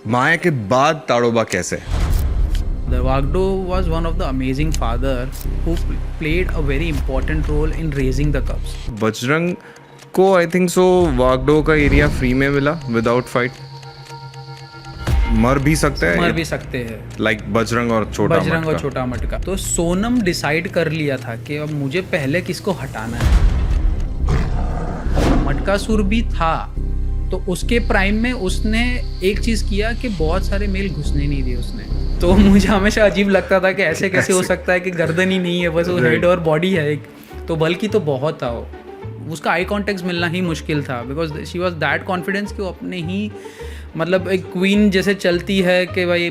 माया के बाद ताड़ोबा कैसे? The Wagdo was one of the amazing father who played a very important role in raising the cubs. Bajrang को I think so वागडो का area free में मिला without fight. मर भी सकते हैं, मर भी सकते हैं लाइक बजरंग और छोटा बजरंग और मटका। छोटा मटका। तो सोनम डिसाइड कर लिया था कि अब मुझे पहले किसको हटाना है। मटकासुर भी था तो उसके प्राइम में उसने एक चीज किया कि बहुत सारे मेल घुसने नहीं दिए उसने। तो मुझे हमेशा अजीब लगता था कि ऐसे कैसे हो सकता है कि गर्दन ही नहीं है, बस वो हेड और बॉडी है एक। तो बल्कि तो बहुत था वो, उसका आई कॉन्टेक्ट मिलना ही मुश्किल था because she was that confidence कि वो अपने ही मतलब एक क्वीन जैसे चलती है कि भाई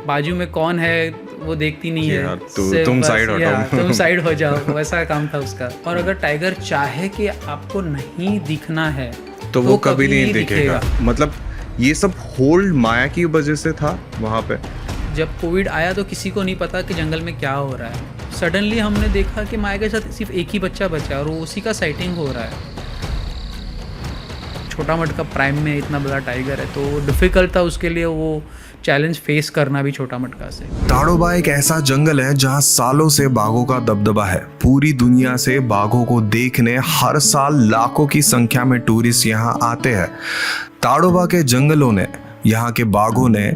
बाजू में कौन है वो देखती नहीं है। तुम साइड हटो, तुम साइड हो जाओ, वैसा काम था उसका। और अगर टाइगर चाहे कि आपको नहीं दिखना है तो वो कभी नहीं दिखेगा। मतलब ये सब होल्ड माया की वजह से था वहाँ पे। जब कोविड आया तो किसी को नहीं पता कि जंगल में क्या हो रहा है। सडनली हमने देखा कि माया के साथ सिर्फ एक ही बच्चा बचा और वो उसी का साइटिंग हो रहा है। छोटा मटका प्राइम में इतना बड़ा टाइगर है तो डिफ़िकल्ट था उसके लिए वो चैलेंज फेस करना भी छोटा मटका से। ताड़ोबा एक ऐसा जंगल है जहां सालों से बाघों का दबदबा है। पूरी दुनिया से बाघों को देखने हर साल लाखों की संख्या में टूरिस्ट यहां आते हैं। ताड़ोबा के जंगलों ने, यहाँ के बाघों ने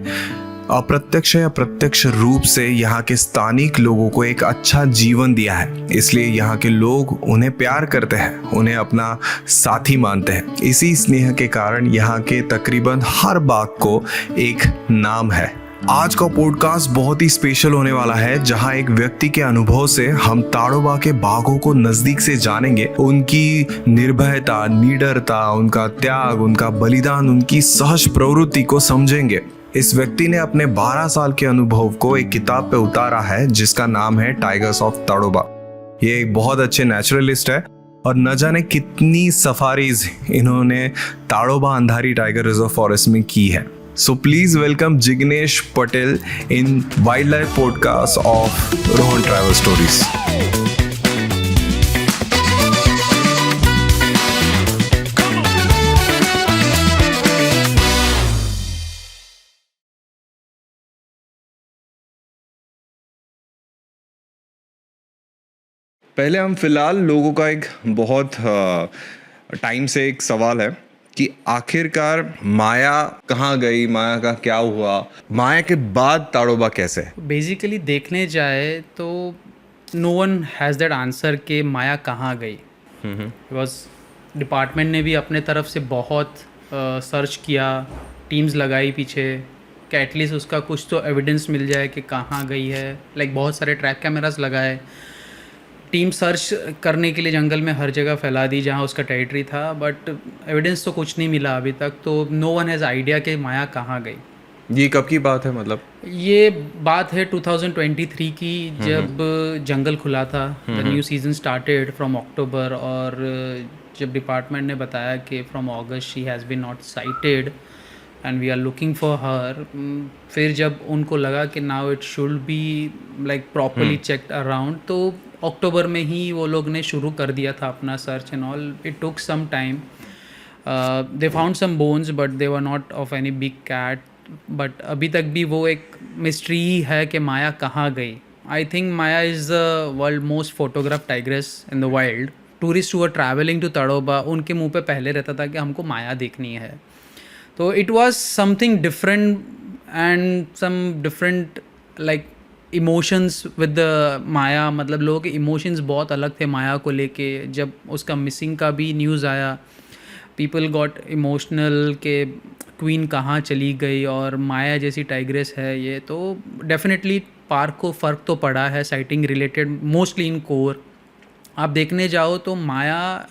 अप्रत्यक्ष या प्रत्यक्ष रूप से यहाँ के स्थानीय लोगों को एक अच्छा जीवन दिया है। इसलिए यहाँ के लोग उन्हें प्यार करते हैं, उन्हें अपना साथी मानते हैं। इसी स्नेह के कारण यहाँ के तकरीबन हर बाघ को एक नाम है। आज का पॉडकास्ट बहुत ही स्पेशल होने वाला है जहां एक व्यक्ति के अनुभव से हम ताड़ोबा के बाघों को नजदीक से जानेंगे। उनकी निर्भयता, निडरता, उनका त्याग, उनका बलिदान, उनकी सहज प्रवृत्ति को समझेंगे। इस व्यक्ति ने अपने 12 साल के अनुभव को एक किताब पे उतारा है जिसका नाम है टाइगर्स ऑफ ताड़ोबा। ये एक बहुत अच्छे नेचुरलिस्ट है और न जाने कितनी सफारीज इन्होंने Tadoba Andhari tiger reserve forest में की है। So please welcome Jignesh Patel in wild life podcast of Rohan travel stories. पहले हम फिलहाल लोगों का एक बहुत टाइम से एक सवाल है कि आखिरकार माया कहाँ गई, माया का क्या हुआ, माया के बाद ताड़ोबा कैसे? बेसिकली देखने जाए तो no one has that answer कि माया कहाँ गई। बिकॉज डिपार्टमेंट ने भी अपने तरफ से बहुत सर्च किया, टीम्स लगाई पीछे कि एटलीस्ट उसका कुछ तो एविडेंस मिल जाए कि कहाँ गई है। लाइक बहुत सारे ट्रैक कैमरास लगाए, टीम सर्च करने के लिए जंगल में हर जगह फैला दी जहाँ उसका टेरिटरी था, बट एविडेंस तो कुछ नहीं मिला अभी तक। तो नो वन हैज़ आइडिया कि माया कहाँ गई। ये कब की बात है? मतलब ये बात है 2023 की, जब जंगल खुला था। The new season started from October और जब डिपार्टमेंट ने बताया कि from August she has been not sighted and we are looking for her, फिर जब उनको लगा कि now it should be like properly checked around, तो अक्टूबर में ही वो लोग ने शुरू कर दिया था अपना search and all. It took some time, they found some bones but they were not of any big cat. But अभी तक भी वो एक मिस्ट्री ही है कि माया कहाँ गई। I think Maya is the world most photograph tigress in the world. Tourist who are travelling to Tadoba, उनके मुंह पे पहले रहता था कि हमको माया देखनी है। तो it was something different and some different like emotions with the Maya. मतलब लोगों के इमोशंस बहुत अलग थे माया को लेके। जब उसका मिसिंग का भी न्यूज़ आया, पीपल गॉट इमोशनल के क्वीन कहाँ चली गई और माया जैसी टाइग्रेस है ये। तो डेफिनेटली पार्क को फ़र्क तो पड़ा है sighting related, mostly in core. आप देखने जाओ तो माया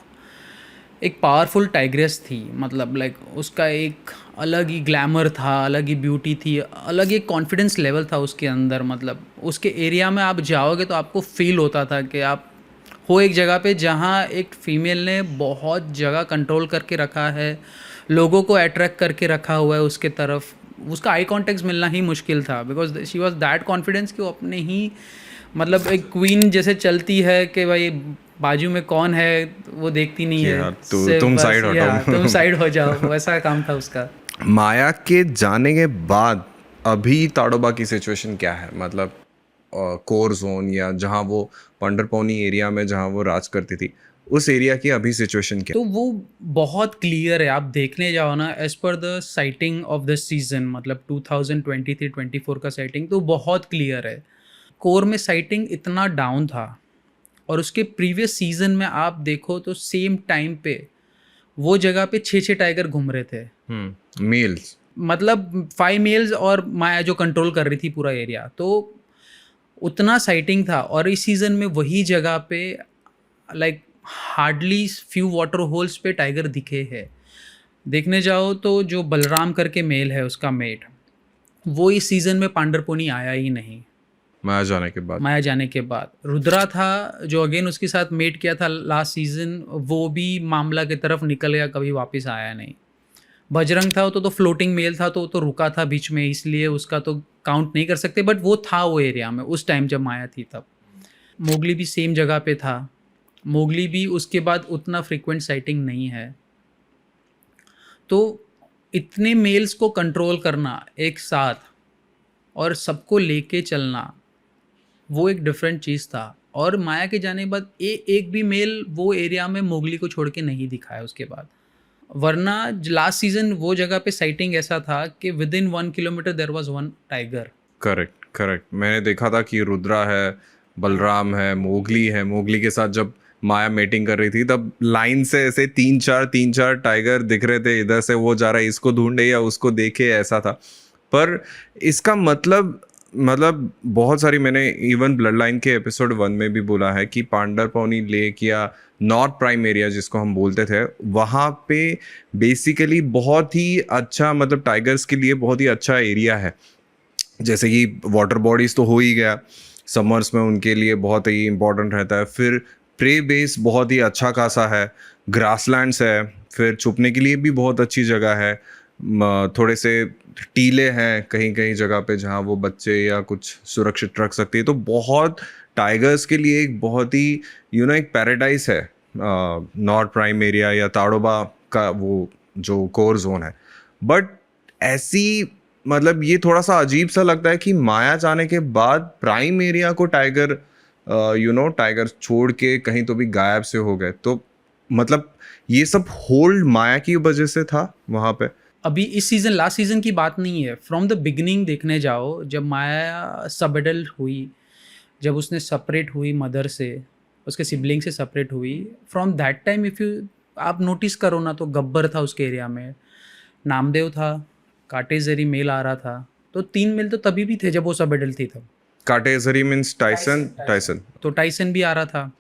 एक पावरफुल टाइग्रेस थी। मतलब लाइक उसका एक अलग ही ग्लैमर था, अलग ही ब्यूटी थी, अलग ही कॉन्फिडेंस लेवल था उसके अंदर। मतलब उसके एरिया में आप जाओगे तो आपको फील होता था कि आप हो एक जगह पे जहाँ एक फ़ीमेल ने बहुत जगह कंट्रोल करके रखा है, लोगों को अट्रैक्ट करके रखा हुआ है उसके तरफ। उसका आई कॉन्टेक्ट मिलना ही मुश्किल था because she was that confidence कि वो अपने ही मतलब एक क्वीन जैसे चलती है कि भाई बाजू में कौन है वो देखती नहीं है। तुम साइड हटो, तुम साइड हो जाओ, वैसा काम था उसका। माया के जाने के बाद अभी ताडोबा की सिचुएशन क्या है, मतलब कोर जोन या जहाँ वो पंडरपौनी एरिया में जहाँ वो राज करती थी, उस एरिया की अभी सिचुएशन क्या तो वो बहुत क्लियर है, आप देखने जाओ ना, as per the sighting of the season, मतलब 2023-24 का साइटिंग तो बहुत क्लियर है। कोर में साइटिंग इतना डाउन था, और उसके प्रीवियस सीजन में आप देखो तो सेम टाइम पे वो जगह पे 6 टाइगर घूम रहे थे, है? मेल्स। मतलब 5 मेल्स और माया जो कंट्रोल कर रही थी पूरा एरिया, तो उतना साइटिंग था। और इस सीज़न में वही जगह पे like hardly few water holes पे टाइगर दिखे हैं। देखने जाओ तो जो बलराम करके मेल है उसका मेट, वो इस सीज़न में पांडरपोनी आया ही नहीं माया जाने के बाद। माया जाने के बाद। रुद्रा था जो अगेन उसके साथ मेट किया था लास्ट सीजन, वो भी मामला की तरफ निकल गया, कभी वापस आया नहीं। बजरंग था तो फ्लोटिंग मेल था, तो रुका था बीच में, इसलिए उसका तो काउंट नहीं कर सकते, बट वो था वो एरिया में उस टाइम जब माया थी तब। मोगली भी सेम जगह पे था, मोगली भी उसके बाद उतना फ्रीक्वेंट साइटिंग नहीं है। तो इतने मेल्स को कंट्रोल करना एक साथ और सबको लेके चलना, वो एक डिफरेंट चीज़ था। और माया के जाने के बाद एक भी मेल वो एरिया में मोगली को छोड़ के नहीं दिखाया उसके बाद। वरना लास्ट सीजन वो जगह पे साइटिंग ऐसा था कि within 1 kilometre there was 1 tiger. Correct correct, मैंने देखा था कि रुद्रा है, बलराम है, मोगली है। मोगली के साथ जब माया मेटिंग कर रही थी तब लाइन से ऐसे तीन चार टाइगर दिख रहे थे, इधर से वो जा रहा है, इसको ढूंढे या उसको देखे, ऐसा था। पर इसका मतलब बहुत सारी, मैंने इवन ब्लड लाइन के एपिसोड 1 में भी बोला है कि पांडरपौनी लेक या नॉर्थ प्राइम एरिया जिसको हम बोलते थे, वहाँ पे बेसिकली बहुत ही अच्छा, मतलब टाइगर्स के लिए बहुत ही अच्छा एरिया है। जैसे कि वाटर बॉडीज़ तो हो ही गया, समर्स में उनके लिए बहुत ही इंपॉर्टेंट रहता है। फिर प्रे बेस बहुत ही अच्छा खासा है, ग्रासलैंड्स है, फिर छुपने के लिए भी बहुत अच्छी जगह है, थोड़े से टीले हैं कहीं कहीं जगह पे जहाँ वो बच्चे या कुछ सुरक्षित रख सकती है। तो बहुत टाइगर्स के लिए एक बहुत ही एक पैराडाइज है नॉर्थ प्राइम एरिया या ताड़ोबा का वो जो कोर जोन है। बट ऐसी, मतलब ये थोड़ा सा अजीब सा लगता है कि माया जाने के बाद प्राइम एरिया को टाइगर टाइगर छोड़ के कहीं तो भी गायब से हो गए। तो मतलब ये सब होल्ड माया की वजह से था वहाँ पे। अभी इस सीज़न लास्ट सीज़न की बात नहीं है, फ्रॉम द बिगिनिंग देखने जाओ, जब माया सब एडल्ट हुई, जब उसने सेपरेट हुई मदर से, उसके सिबलिंग से सेपरेट हुई, from that time if you आप नोटिस करो ना तो गब्बर था उसके एरिया में, नामदेव था, काटेजरी मेल आ रहा था। तो 3 मेल तो तभी भी थे जब वो सब एडल्ट थी तब। काटेजरी मीन्स टाइसन। तो टाइसन भी आ रहा था।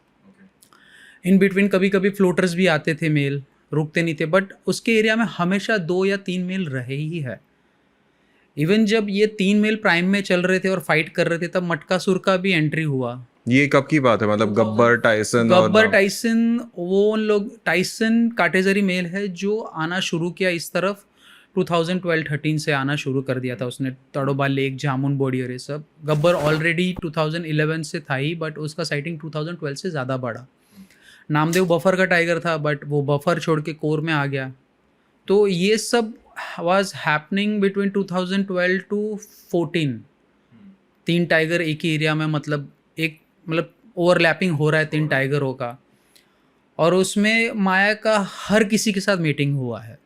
इन बिटवीन कभी कभी फ्लोटर्स भी आते थे, मेल रुकते नहीं थे, बट उसके एरिया में हमेशा 2 या 3 मेल रहे ही है। इवन जब ये 3 मेल प्राइम में चल रहे थे और फाइट कर रहे थे, तब मटकासुर का भी एंट्री हुआ। ये कब की बात है, मतलब गब्बर टाइसन टाइसन, वो लोग, टाइसन काटेजरी मेल है जो आना शुरू किया इस तरफ 2012-13 से आना शुरू कर दिया था उसने, ताड़ोबा लेक, जामुन बॉडी और ये सब। गब्बर ऑलरेडी 2011 से था ही, बट उसका साइटिंग 2012 से ज़्यादा बढ़ा। नामदेव बफर का टाइगर था, बट वो बफर छोड़ के कोर में आ गया। तो ये सब was happening between 2012 to 14। 3 tiger एक ही एरिया में, मतलब ओवरलैपिंग हो रहा है 3 टाइगरों का, और उसमें माया का हर किसी के साथ मीटिंग हुआ है।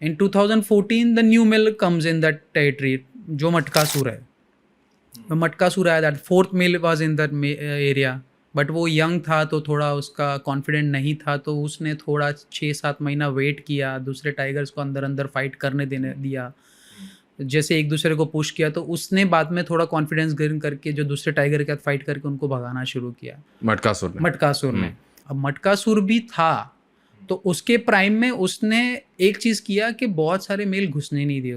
In 2014 the new male comes in that territory, जो मटकासुर है। मटकासुर आया, that 4th male was in that area, but वो यंग था तो थोड़ा उसका कॉन्फिडेंट नहीं था, तो उसने थोड़ा 6-7 महीना वेट किया, दूसरे टाइगर्स को अंदर अंदर फाइट करने देने दिया। जैसे एक दूसरे को पुश किया, तो उसने बाद में थोड़ा कॉन्फिडेंस गेन करके जो दूसरे टाइगर के साथ फाइट करके उनको भगाना शुरू किया, मटकासुर ने। अब मटकासुर भी था, तो उसके प्राइम में उसने एक चीज़ किया कि बहुत सारे मेल घुसने नहीं दिए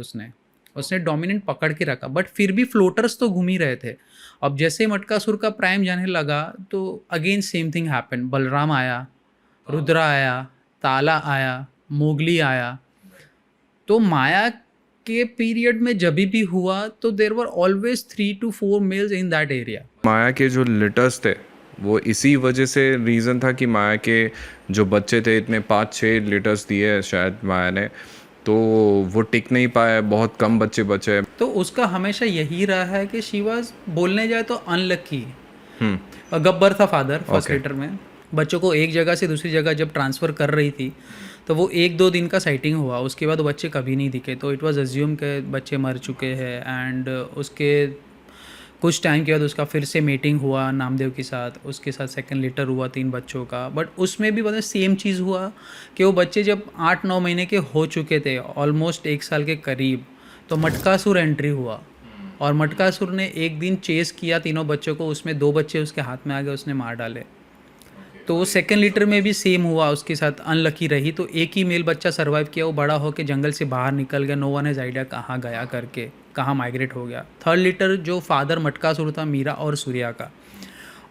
उसने डोमिनेंट पकड़ के रखा, बट फिर भी फ्लोटर्स तो घूम ही रहे थे। अब जैसे मटकासुर का प्राइम जाने लगा तो again same thing happen. Balram आया, रुद्रा आया, ताला आया, मोगली आया। तो माया के पीरियड में जब भी हुआ तो there were always 3 to 4 males in that area. Maya के जो लिटर्स थे वो इसी वजह से रीज़न था कि माया के जो बच्चे थे, इतने 5-6 लिटर्स दिए शायद माया ने, तो वो टिक नहीं पाए, बहुत कम बच्चे बचे। तो उसका हमेशा यही रहा है कि शी वाज, बोलने जाए तो अनलकी। गब्बर था फादर फर्स्ट Okay. लेटर में। बच्चों को एक जगह से दूसरी जगह जब ट्रांसफ़र कर रही थी तो वो 1-2 दिन का साइटिंग हुआ, उसके बाद वो बच्चे कभी नहीं दिखे। तो इट वाज अज्यूम के बच्चे मर चुके हैं। एंड उसके कुछ टाइम के बाद उसका फिर से मीटिंग हुआ नामदेव के साथ, उसके साथ सेकंड लेटर हुआ 3 बच्चों का। बट उसमें भी मतलब सेम चीज़ हुआ कि वो बच्चे जब 8-9 महीने के हो चुके थे, ऑलमोस्ट 1 साल के करीब, तो मटकासुर एंट्री हुआ। और मटकासुर ने एक दिन चेस किया तीनों बच्चों को, उसमें 2 बच्चे उसके हाथ में आ गए, उसने मार डाले। तो सेकंड लीटर में भी सेम हुआ, उसके साथ अनलकी रही। तो एक ही मेल बच्चा सर्वाइव किया, वो बड़ा होकर जंगल से बाहर निकल गया। नो वन हैज़ आइडिया कहाँ गया करके, कहाँ माइग्रेट हो गया। थर्ड लीटर जो फादर मटकासुर था, मीरा और सूर्या का,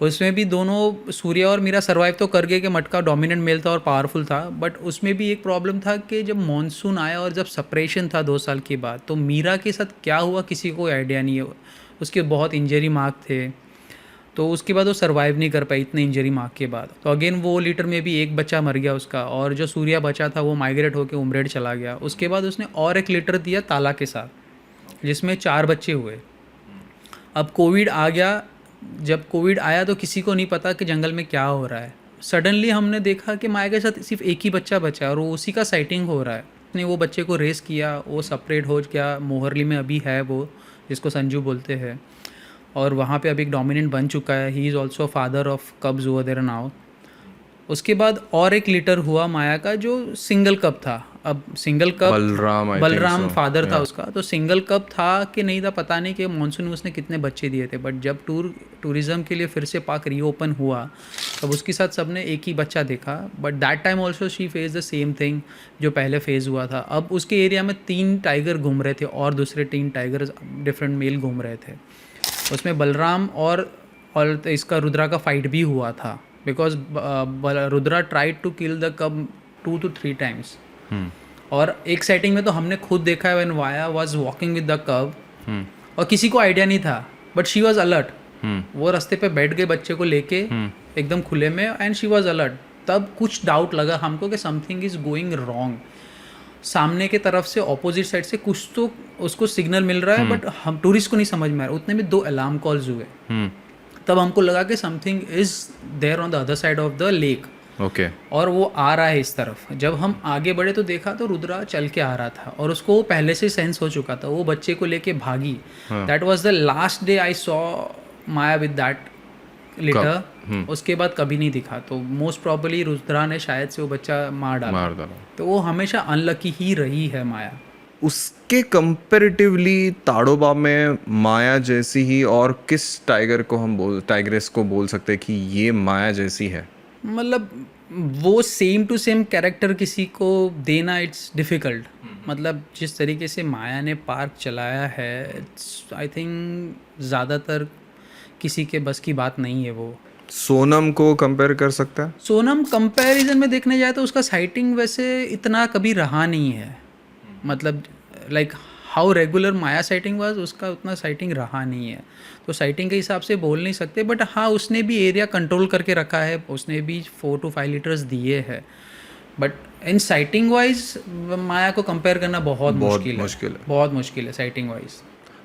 उसमें भी दोनों सूर्या और मीरा सर्वाइव तो कर गए कि मटका डोमिनेंट मेल था और पावरफुल था। बट उसमें भी एक प्रॉब्लम था कि जब मॉनसून आया और जब सेपरेशन था 2 साल के बाद, तो मीरा के साथ क्या हुआ किसी को आइडिया नहीं है। उसके बहुत इंजरी मार्क थे, तो उसके बाद वो सर्वाइव नहीं कर पाई इतने इंजरी मार्क के बाद। तो अगेन वो लीटर में भी एक बच्चा मर गया उसका, और जो सूर्या बचा था वो माइग्रेट होकर उमरेड चला गया। उसके बाद उसने और एक लीटर दिया ताला के साथ, जिसमें 4 बच्चे हुए। अब कोविड आ गया। जब कोविड आया तो किसी को नहीं पता कि जंगल में क्या हो रहा है। सडनली हमने देखा कि माया के साथ सिर्फ एक ही बच्चा बचा है और वो उसी का साइटिंग हो रहा है। उसने वो बच्चे को रेस किया, वो सेपरेट हो गया। मोहरली में अभी है वो, जिसको संजू बोलते हैं, और वहाँ पे अभी एक डोमिनेंट बन चुका है। He is also father of cubs over there now. उसके बाद और एक लीटर हुआ माया का, जो सिंगल कप था। अब single cup Balram, I think Balram so. Father था Yeah. उसका। तो सिंगल कप था कि नहीं था पता नहीं, कि मानसून में उसने कितने बच्चे दिए थे। बट जब टूरिज़्म के लिए फिर से पार्क रीओपन हुआ, तब उसके साथ सबने एक ही बच्चा देखा। But that time also she face the same thing जो पहले फेज़ हुआ था। अब उसके एरिया में 3 टाइगर घूम रहे थे और दूसरे 3 टाइगर डिफरेंट मेल घूम रहे थे। उसमें बलराम और इसका रुद्रा का फाइट भी हुआ था, because Rudra tried to kill the cub 2 to 3 times. और एक सेटिंग में तो हमने खुद देखा है, when via was walking with the कब, और किसी को आइडिया नहीं था, बट शी वाज अलर्ट। वो रास्ते पे बैठ गए बच्चे को लेके एकदम खुले में, एंड शी वाज अलर्ट। तब कुछ डाउट लगा हमको कि समथिंग इज गोइंग रॉन्ग। सामने के तरफ से ऑपोजिट साइड से कुछ तो उसको सिग्नल मिल रहा है, बट हम टूरिस्ट को नहीं समझ में आ रहा। उतने में 2 अलार्म कॉल्स हुए। तब हमको लगा कि something is there on the other side of the lake. Okay. और वो आ रहा है इस तरफ। जब हम आगे बढ़े तो देखा तो रुद्रा चल के आ रहा था, और उसको वो पहले से सेंस हो चुका था। वो बच्चे को लेके भागी। That was the last day I saw Maya with that litre. उसके बाद कभी नहीं दिखा। तो मोस्ट प्रॉबली रुद्रा ने शायद से वो बच्चा मार डाला। तो वो हमेशा अनलकी ही रही है माया। उसके कंपैरेटिवली ताड़ोबा में माया जैसी ही और किस टाइग्रेस को बोल सकते हैं कि ये माया जैसी है? मतलब वो सेम टू सेम कैरेक्टर किसी को देना इट्स डिफ़िकल्ट। मतलब जिस तरीके से माया ने पार्क चलाया है, इट्स आई थिंक ज़्यादातर किसी के बस की बात नहीं है वो। सोनम को कंपेयर कर सकता है? सोनम कंपैरिजन में देखने जाए तो उसका साइटिंग वैसे इतना कभी रहा नहीं है। मतलब like how regular Maya sighting was, उसका उतना साइटिंग रहा नहीं है। तो साइटिंग के हिसाब से बोल नहीं सकते। बट हाँ, उसने भी एरिया कंट्रोल करके रखा है। उसने भी 4 to 5 लीटर्स दिए हैं। बट इन साइटिंग वाइज माया को कंपेयर करना बहुत मुश्किल है। बहुत मुश्किल है साइटिंग वाइज।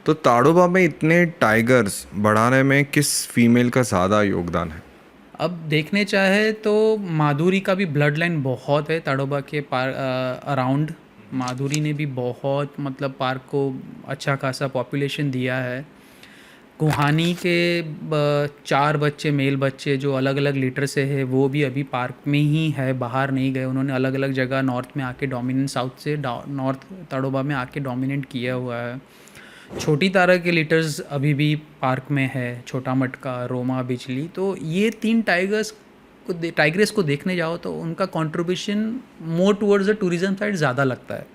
तो ताड़ोबा में इतने टाइगर्स बढ़ाने में किस फीमेल का ज़्यादा योगदान है? अब देखने चाहे तो माधुरी का भी ब्लड लाइन बहुत है ताड़ोबा के अराउंड। माधुरी ने भी बहुत मतलब पार्क को अच्छा खासा पॉपुलेशन दिया है। गुहानी के 4 बच्चे मेल बच्चे जो अलग अलग लीटर से है, वो भी अभी पार्क में ही है, बाहर नहीं गए। उन्होंने अलग अलग जगह नॉर्थ में आके डोमिनेंट, साउथ से नॉर्थ ताड़ोबा में आके डोमिनेंट किया हुआ है। छोटी तारा के लीटर्स अभी भी पार्क में है, छोटा मटका, रोमा, बिजली। तो ये 3 टाइग्रेस को देखने जाओ तो उनका contribution more towards the tourism side ज़्यादा लगता है,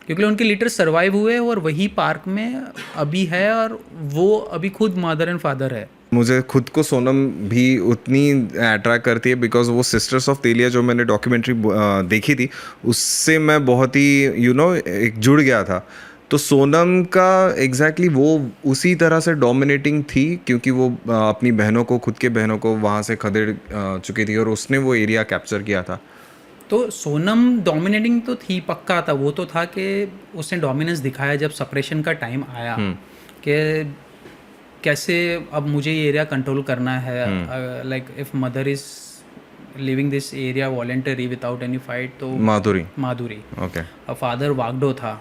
क्योंकि उनके लीटर सर्वाइव हुए और वही पार्क में अभी है, और वो अभी खुद मदर एंड फादर है। मुझे खुद को सोनम भी उतनी अट्रैक्ट करती है, बिकॉज वो सिस्टर्स ऑफ तेलिया जो मैंने डॉक्यूमेंट्री देखी थी, उससे मैं बहुत ही एक जुड़ गया था। तो सोनम का एग्जैक्टली वो उसी तरह से डोमिनेटिंग थी, क्योंकि वो अपनी बहनों को, खुद के बहनों को वहाँ से खदेड़ चुकी थी और उसने वो एरिया कैप्चर किया था। तो सोनम डोमिनेटिंग तो थी, पक्का था, वो तो था कि उसने डोमिनेंस दिखाया जब सेपरेशन का टाइम आया कि कैसे अब मुझे ये एरिया कंट्रोल करना है, like if mother is living this area voluntary without any fight, तो माधुरी ओके फादर वागडो था,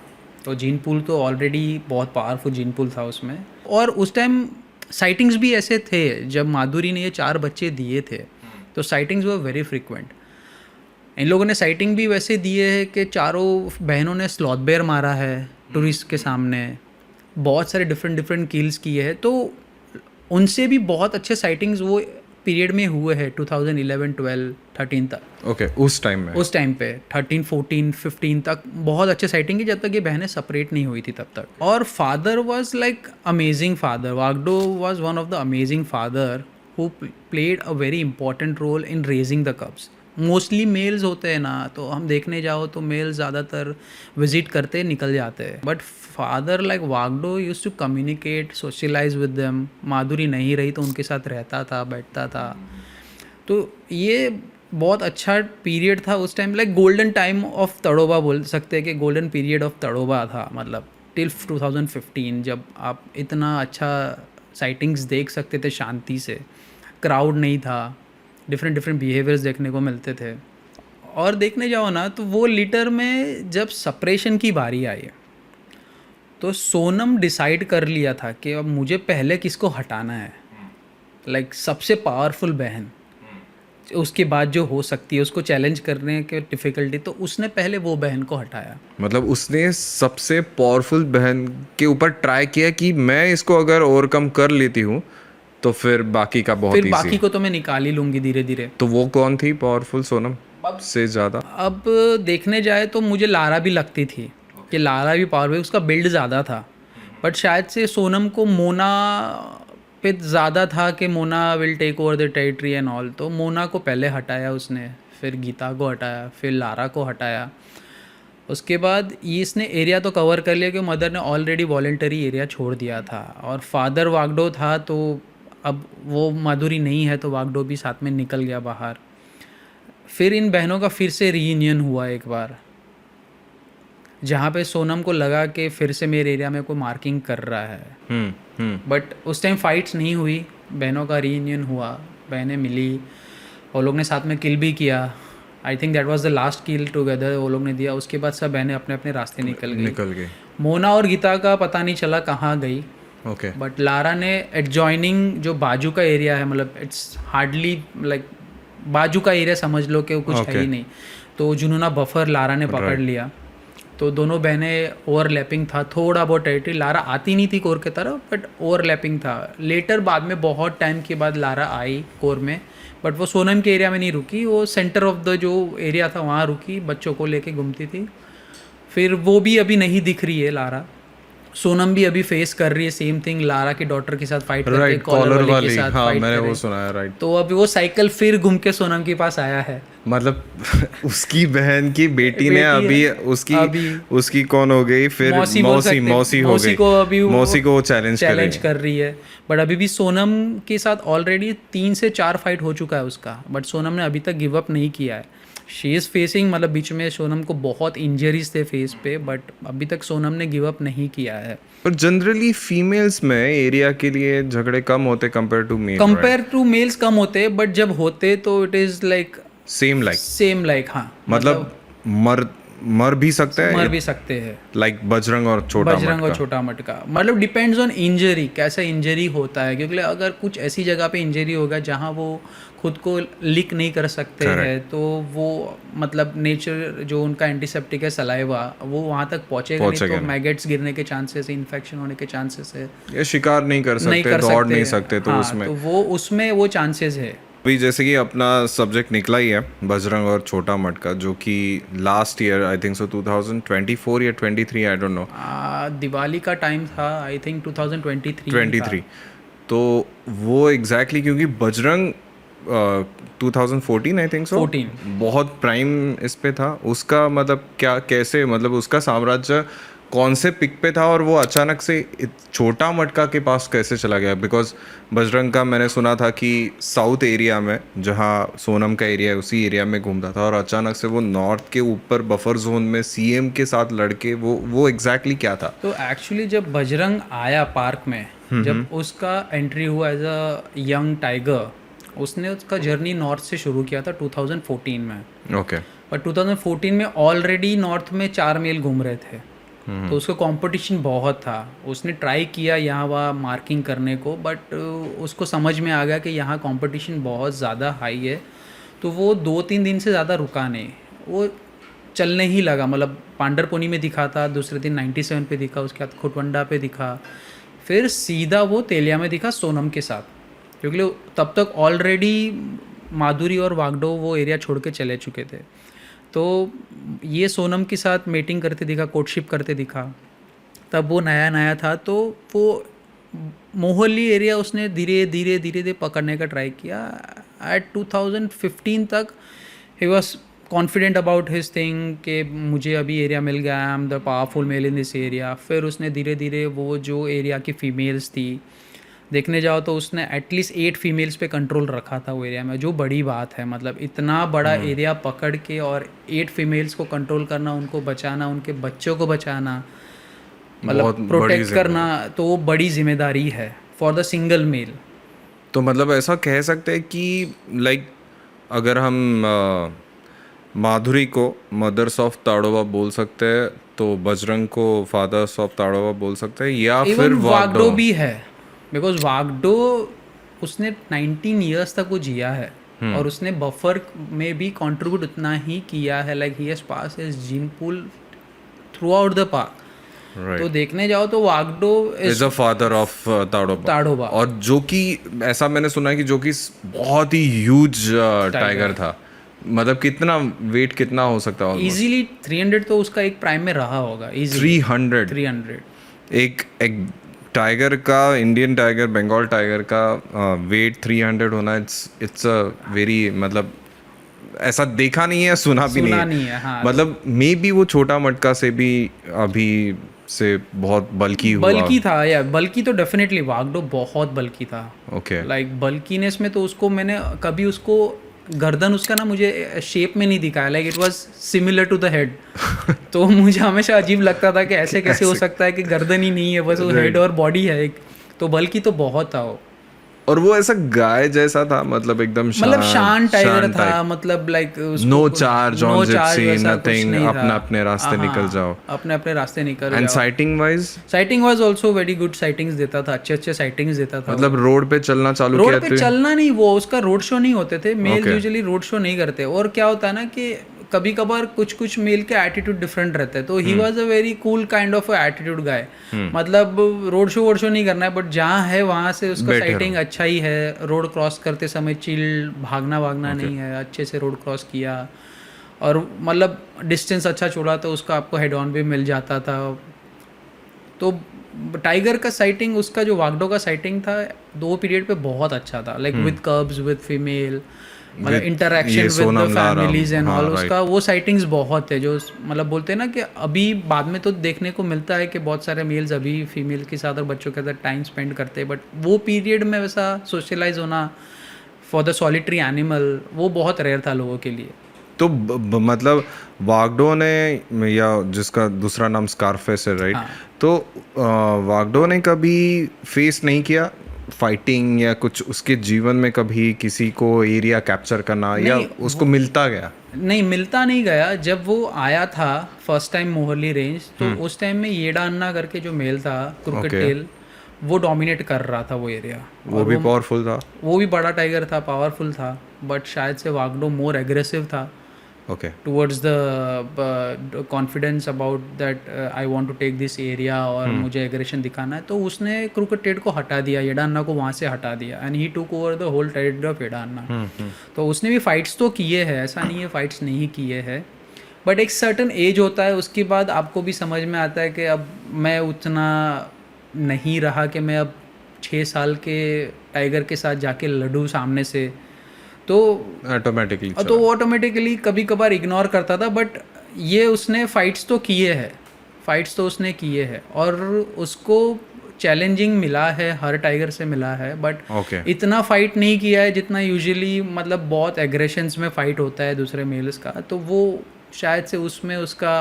तो जीन पूल तो ऑलरेडी बहुत पावरफुल जीन पूल था उसमें। और उस टाइम साइटिंग्स भी ऐसे थे, जब माधुरी ने ये 4 बच्चे दिए थे तो साइटिंग्स वो वेरी फ्रिक्वेंट। इन लोगों ने साइटिंग भी वैसे दिए है कि चारों बहनों ने स्लॉथ बेयर मारा है टूरिस्ट के सामने, बहुत सारे डिफरेंट किल्स किए हैं, तो उनसे भी बहुत अच्छे साइटिंग्स वो पीरियड में हुए हैं 2011, 12, 13 तक। ओके उस टाइम पे 13, 14, 15 तक बहुत अच्छे साइटिंग की, जब तक ये बहनें सेपरेट नहीं हुई थी तब तक। और father was like amazing father, Waghdoh was one of the amazing father who played a very important role in raising the cubs. Mostly males होते हैं ना, तो हम देखने जाओ तो मेल्स ज़्यादातर विजिट करते निकल जाते हैं, but father like Waghdoh use to communicate, socialize with them. Madhuri नहीं रही तो उनके साथ रहता था, बैठता था। तो ये बहुत अच्छा पीरियड था उस time, like golden time of Tadoba बोल सकते हैं कि गोल्डन पीरियड ऑफ तड़ोबा था, मतलब टिल 2015, जब आप इतना अच्छा साइटिंग्स देख सकते थे शांति से, क्राउड नहीं था, डिफरेंट बिहेवियर्स देखने को मिलते थे। और देखने जाओ ना तो वो लिटर में जब सेपरेशन की बारी आई तो सोनम डिसाइड कर लिया था कि अब मुझे पहले किसको हटाना है, लाइक सबसे पावरफुल बहन, उसके बाद जो हो सकती है उसको चैलेंज करने के डिफ़िकल्टी, तो उसने पहले वो बहन को हटाया। मतलब उसने सबसे पावरफुल बहन के ऊपर ट्राई किया कि मैं इसको अगर ओवरकम कर लेती हूँ तो फिर बाकी का बहुत फिर easy बाकी को तो मैं निकाल ही लूँगी धीरे धीरे। तो वो कौन थी पावरफुल सोनम से ज़्यादा? अब देखने जाए तो मुझे लारा भी लगती थी कि लारा भी पावरफुल, उसका बिल्ड ज़्यादा था, बट शायद से सोनम को मोना पे ज़्यादा था कि Mona will take over the territory and all, तो मोना को पहले हटाया उसने, फिर गीता को हटाया, फिर लारा को हटाया। उसके बाद ये इसने एरिया तो कवर कर लिया कि मदर ने ऑलरेडी वॉलेंटरी एरिया छोड़ दिया था, और फादर वागडो था, तो अब वो माधुरी नहीं है तो वागडो भी साथ में निकल गया बाहर। फिर इन बहनों का फिर से रीयूनियन हुआ एक बार, जहाँ पे सोनम को लगा कि फिर से मेरे एरिया में कोई मार्किंग कर रहा है, बट उस टाइम फाइट्स नहीं हुई, बहनों का रीयूनियन हुआ, बहनें मिली, वो लोग ने साथ में किल भी किया। I think that was the last kill together वो लोग ने दिया। उसके बाद सब बहनें अपने अपने रास्ते निकल गई। मोना और गीता का पता नहीं चला कहाँ गई, ओके बट लारा ने एडजॉइनिंग जो बाजू का एरिया है, मतलब इट्स हार्डली लाइक बाजू का एरिया समझ लो कि वो कुछ है ही नहीं, तो जुनूना बफर लारा ने पकड़ लिया। तो दोनों बहनें ओवरलैपिंग था, थोड़ा बहुत टेरिटरी, लारा आती नहीं थी कोर की तरफ, बट ओवरलैपिंग था। लेटर बाद में बहुत टाइम के बाद लारा आई कोर में, बट वो सोनम के एरिया में नहीं रुकी, वो सेंटर ऑफ द जो एरिया था वहाँ रुकी, बच्चों को लेके घूमती थी। फिर वो भी अभी नहीं दिख रही है लारा। सोनम भी अभी फेस कर रही है सेम थिंग, लारा की डॉटर के साथ फाइट करके, कॉलर वाली के साथ फाइट मैंने वो सुना है, राइट। तो अभी वो साइकिल फिर घूम के सोनम के पास आया है। मतलब उसकी बहन की बेटी ने अभी उसकी कौन हो गई फिर, मौसी हो गई, मौसी को चैलेंज कर रही है। बट अभी भी सोनम के साथ ऑलरेडी 3 से 4 फाइट हो चुका है उसका, बट सोनम ने अभी तक गिव अप नहीं किया है। शी इज़ फेसिंग, मतलब बीच में सोनम को बहुत इंजरीज थे फेस पे, बट अभी तक सोनम ने गिव अप नहीं किया है। पर जनरली फीमेल्स में एरिया के लिए झगड़े कम होते कंपेयर टू मेल्स कम होते, बट जब होते तो it is like same like हाँ, मतलब मर भी सकते हैं लाइक बजरंग और छोटा मटका, मतलब डिपेंड्स ऑन इंजरी, कैसा इंजरी होता है। क्योंकि अगर कुछ ऐसी जगह पे इंजरी होगा जहाँ वो खुद को लीक नहीं कर सकते हैं, तो वो मतलब नेचर जो उनका एंटीसेप्टिक है सलाइवा, वो वहाँ तक पहुँचेगा नहीं, तो मैगेट्स गिरने के चांसेस है, इन्फेक्शन होने के चांसेस है, ये शिकार नहीं कर सकते, दौड़ नहीं सकते, तो उसमें वो चांसेस है। अभी जैसे कि अपना सब्जेक्ट निकला ही है बजरंग और छोटा मटका, जो कि last year I think so 2024 या 23, आई डोंट नो, दिवाली का टाइम था, आई थिंक 2023। तो वो एग्जैक्टली क्योंकि बजरंग 2014 आई थिंक सो 14 बहुत प्राइम इस पे था उसका, मतलब क्या कैसे, मतलब उसका साम्राज्य कौन से पिक पे था और वो अचानक से छोटा मटका के पास कैसे चला गया? बिकॉज बजरंग का मैंने सुना था कि साउथ एरिया में, जहाँ सोनम का एरिया है, उसी एरिया में घूमता था और अचानक से वो नॉर्थ के ऊपर बफर जोन में सीएम के साथ लड़के, वो एग्जैक्टली क्या था? तो एक्चुअली जब बजरंग आया पार्क में, जब उसका एंट्री हुआ एज अ यंग टाइगर, उसने उसका जर्नी नॉर्थ से शुरू किया था 2014 में। ओके। पर 2014 में ऑलरेडी नॉर्थ में 4 मेल घूम रहे थे, तो उसका कंपटीशन बहुत था। उसने ट्राई किया यहाँ वहाँ मार्किंग करने को, बट उसको समझ में आ गया कि यहाँ कंपटीशन बहुत ज़्यादा हाई है, तो वो 2-3 दिन से ज़्यादा रुका नहीं, वो चलने ही लगा। मतलब पांडरपोनी में दिखा था, दूसरे दिन 97 पे दिखा, उसके बाद खुटवंडा पे दिखा, फिर सीधा वो तेलिया में दिखा सोनम के साथ, क्योंकि तब तक ऑलरेडी माधुरी और वागडो वो एरिया छोड़ के चले चुके थे। तो ये सोनम के साथ मीटिंग करते दिखा, कोर्टशिप करते दिखा, तब वो नया नया था, तो वो मोहल्ली एरिया उसने धीरे धीरे पकड़ने का ट्राई किया। एट 2015 तक he was confident about his thing कि मुझे अभी एरिया मिल गया, I am the powerful male in this area. फिर उसने धीरे धीरे वो जो एरिया की फीमेल्स थी, देखने जाओ तो उसने एटलीस्ट 8 फीमेल्स पे कंट्रोल रखा था वो एरिया में, जो बड़ी बात है। मतलब इतना बड़ा एरिया पकड़ के और 8 फीमेल्स को कंट्रोल करना, उनको बचाना, उनके बच्चों को बचाना, मतलब प्रोटेक्ट करना, तो वो बड़ी जिम्मेदारी है फॉर द सिंगल मेल। तो मतलब ऐसा कह सकते हैं कि लाइक अगर हम माधुरी को मदर्स ऑफ ताड़ोबा बोल सकते हैं, तो बजरंग को फादर्स ऑफ ताड़ोबा बोल सकते हैं, या फिर वागडो भी है, बिकॉज वागडो उसने 19 ईयर्स तक वो जिया है, और उसने बफर में भी कंट्रीब्यूट उतना ही किया है। Like he has pass his gene pool throughout the park. तो देखने जाओ तो Waghdoh is a father of Tadoba, और जो कि ऐसा मैंने सुना है कि जो कि बहुत ही ह्यूज टाइगर था। मतलब कितना वेट कितना हो सकता है? इजीली 300 तो उसका एक प्राइम में रहा होगा। 300 एक टाइगर का, इंडियन टाइगर, बंगाल टाइगर का वेट 300 होना, इट्स अ वेरी, मतलब ऐसा देखा नहीं है, सुना भी नहीं है। हाँ, मतलब मे बी वो छोटा मटका से भी अभी से बहुत बल्की था या बल्की तो डेफिनेटली वागडो बहुत बल्की था। ओके। लाइक बल्कीनेस में तो उसको मैंने कभी उसको गर्दन उसका ना मुझे शेप में नहीं दिखाया, like it was similar to the head. तो मुझे हमेशा अजीब लगता था कि ऐसे कैसे हो सकता है कि गर्दन ही नहीं है, बस वो हेड और बॉडी है एक। तो बल्कि तो बहुत था वो, और वो ऐसा गाय जैसा था, मतलब एकदम शांत टाइगर था। मतलब like no charge on gypsy, nothing, अपने रास्ते निकल जाओ, अपने रास्ते निकल। And sighting wise also very good sightings देता था, अच्छे साइटिंग्स देता था। मतलब रोड पे चलना चालू किया? रोड पे चलना नहीं, वो उसका रोड शो नहीं होते थे। मेल यूजुअली रोड शो नहीं करते, और क्या होता है ना कि कभी कभार कुछ मेल के एटीट्यूड डिफरेंट रहते हैं। तो he was a very cool kind of attitude guy. मतलब रोड शो नहीं करना है, बट जहाँ है वहाँ से उसका साइटिंग अच्छा ही है। रोड क्रॉस करते समय चिल, भागना नहीं है, अच्छे से रोड क्रॉस किया, और मतलब डिस्टेंस अच्छा छोड़ा तो उसका आपको हेड ऑन भी मिल जाता था। तो टाइगर का साइटिंग, उसका जो वागडो का साइटिंग था 2 पीरियड पे बहुत अच्छा था, like with cubs, with female, मतलब interaction with the families and all. उसका वो साइटिंग्स बहुत है, जो मतलब बोलते हैं ना कि अभी बाद में तो देखने को मिलता है कि बहुत सारे मेल्स अभी फीमेल के साथ और बच्चों के साथ टाइम स्पेंड करते हैं, बट वो पीरियड में वैसा सोशलाइज होना फॉर द सॉलिटरी एनिमल वो बहुत रेयर था लोगों के लिए। तो मतलब वागडो ने, या जिसका दूसरा नाम स्कारफेस है, राइट? तो वागडो ने कभी फेस नहीं किया फाइटिंग या कुछ उसके जीवन में? कभी किसी को एरिया कैप्चर करना, या उसको मिलता गया? नहीं, मिलता नहीं गया। जब वो आया था फर्स्ट टाइम मोहल्ली रेंज, तो उस टाइम में येडा अन्ना करके जो मेल था, क्रिकेट टेल, वो डोमिनेट कर रहा था वो एरिया। वो भी पावरफुल था, वो भी बड़ा टाइगर था, पावरफुल था, बट शायद से वागडो मोर एग्रेसिव था towards the confidence about that I want to take this area, और मुझे एग्रेशन दिखाना है। तो उसने क्रिकेट को हटा दिया, येडा अन्ना को वहाँ से हटा दिया, and he took over the whole territory of Yeda Anna. तो उसने भी फाइट्स तो किए हैं, ऐसा नहीं है फाइट्स नहीं किए हैं, बट एक सर्टन एज होता है, उसके बाद आपको भी समझ में आता है कि अब मैं उतना नहीं रहा कि मैं अब 6 साल के टाइगर के साथ जाके लड़ूँ सामने से। तो ऑटोमेटिकली कभी कभार इग्नोर करता था, बट ये उसने फाइट्स तो किए हैं, फाइट्स तो उसने किए हैं और उसको चैलेंजिंग मिला है, हर टाइगर से मिला है, बट Okay. इतना फाइट नहीं किया है जितना यूजुअली मतलब बहुत एग्रेशंस में फाइट होता है दूसरे मेल्स का, तो वो शायद से उसमें उसका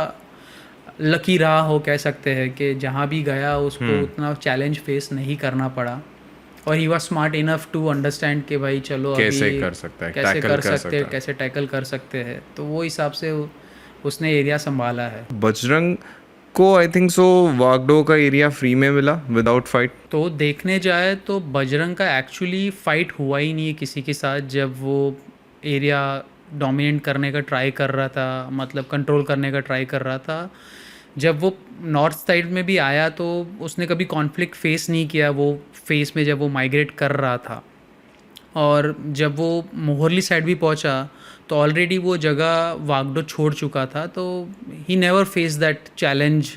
लकी रहा हो, कह सकते हैं कि जहाँ भी गया उसको उतना चैलेंज फेस नहीं करना पड़ा और he was smart enough to understand कि भाई चलो कैसे अभी कर सकता है, कैसे tackle कर कर सकते सकता हैं, है। कैसे टैकल कर सकते हैं, तो वो हिसाब से उसने एरिया संभाला है। बजरंग को आई थिंक सो वागडो का एरिया फ्री में मिला विदाउट फाइट। तो देखने जाए तो बजरंग का एक्चुअली फाइट हुआ ही नहीं है किसी के साथ, जब वो एरिया डोमिनेट करने का ट्राई कर रहा था, मतलब कंट्रोल करने का ट्राई कर रहा था। जब वो नॉर्थ साइड में भी आया तो उसने कभी कॉन्फ्लिक्ट फेस नहीं किया वो फेस में, जब वो माइग्रेट कर रहा था। और जब वो मोहरली साइड भी पहुंचा तो ऑलरेडी वो जगह वागडो छोड़ चुका था, तो he never face that challenge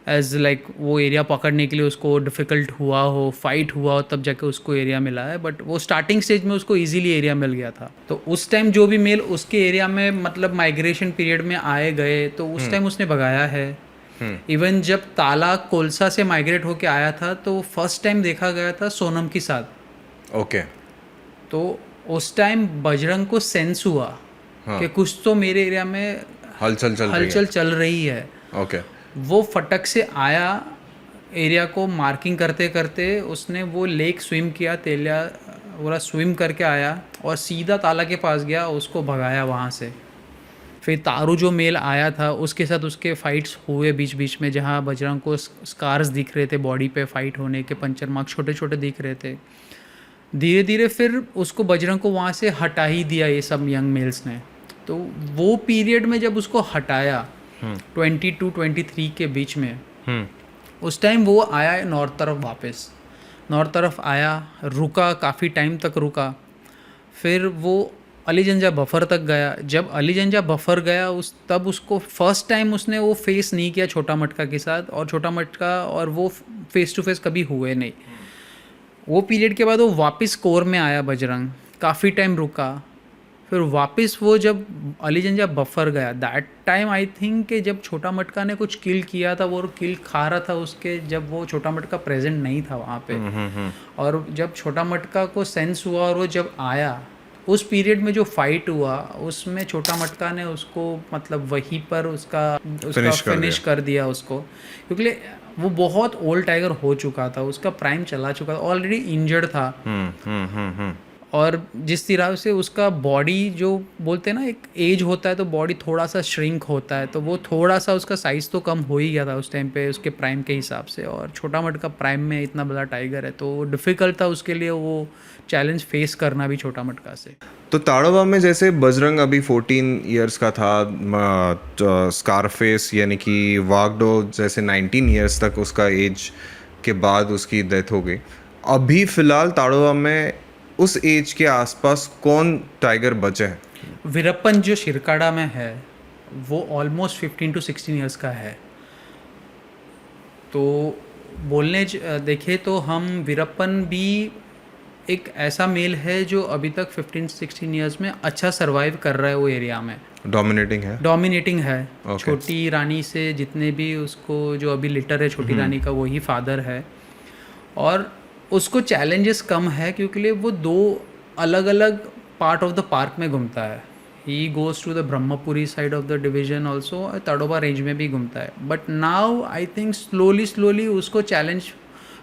as like वो एरिया पकड़ने के लिए उसको डिफ़िकल्ट हुआ हो, फाइट हुआ हो, तब जाके उसको एरिया मिला है। बट वो स्टार्टिंग स्टेज में उसको इजीली एरिया मिल गया था। तो उस टाइम जो भी मेल उसके एरिया में मतलब माइग्रेशन पीरियड में आए गए तो उस टाइम उसने भगाया है। इवन जब ताला कोलसा से माइग्रेट होके आया था तो फर्स्ट टाइम देखा गया था सोनम के साथ। ओके। तो उस टाइम बजरंग को सेंस हुआ कि कुछ तो मेरे एरिया में हलचल चल रही है। ओके। वो फटक से आया, एरिया को मार्किंग करते करते उसने वो लेक स्विम किया, तेलिया पूरा स्विम करके आया और सीधा ताला के पास गया, उसको भगाया वहाँ से। फिर तारू जो मेल आया था उसके साथ उसके फाइट्स हुए बीच बीच में, जहाँ बजरंग को स्कार्स दिख रहे थे बॉडी पे फाइट होने के, पंचर मार्क छोटे छोटे दिख रहे थे। धीरे धीरे फिर उसको बजरंग को वहाँ से हटा ही दिया ये सब यंग मेल्स ने। तो वो पीरियड में जब उसको हटाया 22-23 के बीच में, उस टाइम वो आया नॉर्थ तरफ, वापस नॉर्थ तरफ आया, रुका, काफ़ी टाइम तक रुका। फिर वो अली जंजा बफर तक गया। जब अली जंजा बफर गया तब उसको फर्स्ट टाइम उसने वो फेस नहीं किया छोटा मटका के साथ, और छोटा मटका और वो फेस टू फेस कभी हुए नहीं। वो पीरियड के बाद वो वापस कोर में आया बजरंग, काफ़ी टाइम रुका, फिर वापस वो जब अली जंजा बफर गया, दैट टाइम आई थिंक कि जब छोटा मटका ने कुछ किल किया था, वो किल खा रहा था उसके, जब वो छोटा मटका प्रेजेंट नहीं था वहाँ पे। और जब छोटा मटका को सेंस हुआ और वो जब आया, उस पीरियड में जो फाइट हुआ उसमें छोटा मटका ने उसको मतलब वहीं पर उसका फिनिश कर दिया उसको, क्योंकि वो बहुत ओल्ड टाइगर हो चुका था, उसका प्राइम चला चुका था, ऑलरेडी इंजर्ड था। और जिस तरह से उसका बॉडी, जो बोलते हैं ना एक एज होता है तो बॉडी थोड़ा सा श्रिंक होता है, तो वो थोड़ा सा उसका साइज़ तो कम हो ही गया था उस टाइम पे उसके प्राइम के हिसाब से। और छोटा मटका प्राइम में इतना बड़ा टाइगर है तो डिफ़िकल्ट था उसके लिए वो चैलेंज फेस करना भी छोटा मटका से। तो ताड़ोबा में जैसे बजरंग अभी 14 इयर्स का था, स्कारफेस यानी कि वागडो जैसे 19 इयर्स तक उसका एज के बाद उसकी डेथ हो गई। अभी फ़िलहाल ताड़ोबा में उस एज के आसपास कौन टाइगर बचे हैं? वीरप्पन जो शिरकाड़ा में है वो ऑलमोस्ट 15 to 16 इयर्स का है। तो बोलने देखे तो हम वीरप्पन भी एक ऐसा मेल है जो अभी तक 15-16 इयर्स में अच्छा सरवाइव कर रहा है वो एरिया में, डोमिनेटिंग है। Okay. छोटी रानी से जितने भी उसको जो अभी लिटर है छोटी रानी का, वही फादर है। और उसको चैलेंजेस कम है क्योंकि वो दो अलग अलग पार्ट ऑफ द पार्क में घूमता है। He goes to the Brahmapuri side of the division also, Tadoba range में भी घूमता है। But now I think slowly उसको चैलेंज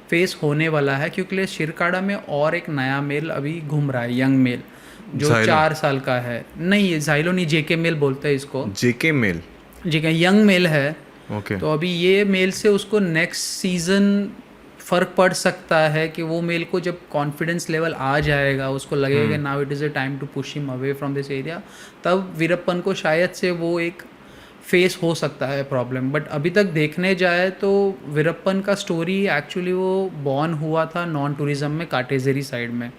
फेस होने वाला है, क्योंकि शिरकाड़ा में और एक नया मेल अभी घूम रहा है, यंग मेल जो 4 साल का है। नहीं, ये जाइलो नहीं, जेके मेल बोलते हैं इसको। जेके मेल, यंग मेल है। ओके। तो अभी ये मेल से उसको नेक्स्ट सीजन फ़र्क पड़ सकता है कि वो मेल को जब कॉन्फिडेंस लेवल आ जाएगा, उसको लगेगा now it is a time to push him away from this area, तब वीरप्पन को शायद से वो एक फेस हो सकता है प्रॉब्लम। बट अभी तक देखने जाए तो वीरप्पन का स्टोरी एक्चुअली वो बॉर्न हुआ था नॉन टूरिज़म में काटेजरी साइड में,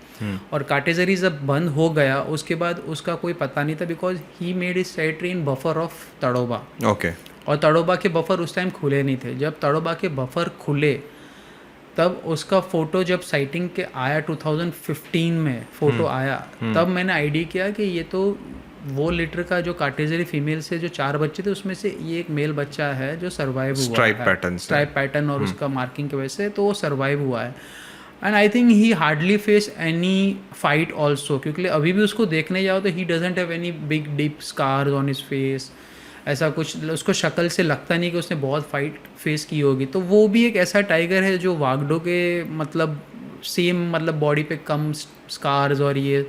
और काटेजरी जब बंद हो गया उसके बाद उसका कोई पता नहीं था, because he made is territory in buffer of Tadoba. Okay. और ताड़ोबा के बफर उस टाइम खुले नहीं थे। जब ताड़ोबा के बफर खुले तब उसका फ़ोटो जब साइटिंग के आया 2015 में फ़ोटो आया, तब मैंने आईडी किया कि ये तो वो लिटर का जो कार्टेजरी फीमेल से जो 4 बच्चे थे उसमें से ये एक मेल बच्चा है जो सर्वाइव हुआ Stripe है pattern से। स्ट्राइप पैटर्न और उसका मार्किंग की वजह से तो वो सर्वाइव हुआ है। And I think he hardly face any fight also, क्योंकि अभी भी उसको देखने जाओ तो he doesn't have any big deep scars on his face, ऐसा कुछ उसको शक्ल से लगता नहीं कि उसने बहुत फाइट फेस की होगी। तो वो भी एक ऐसा टाइगर है जो वागडो के मतलब सेम मतलब बॉडी पे कम स्कार्स और ये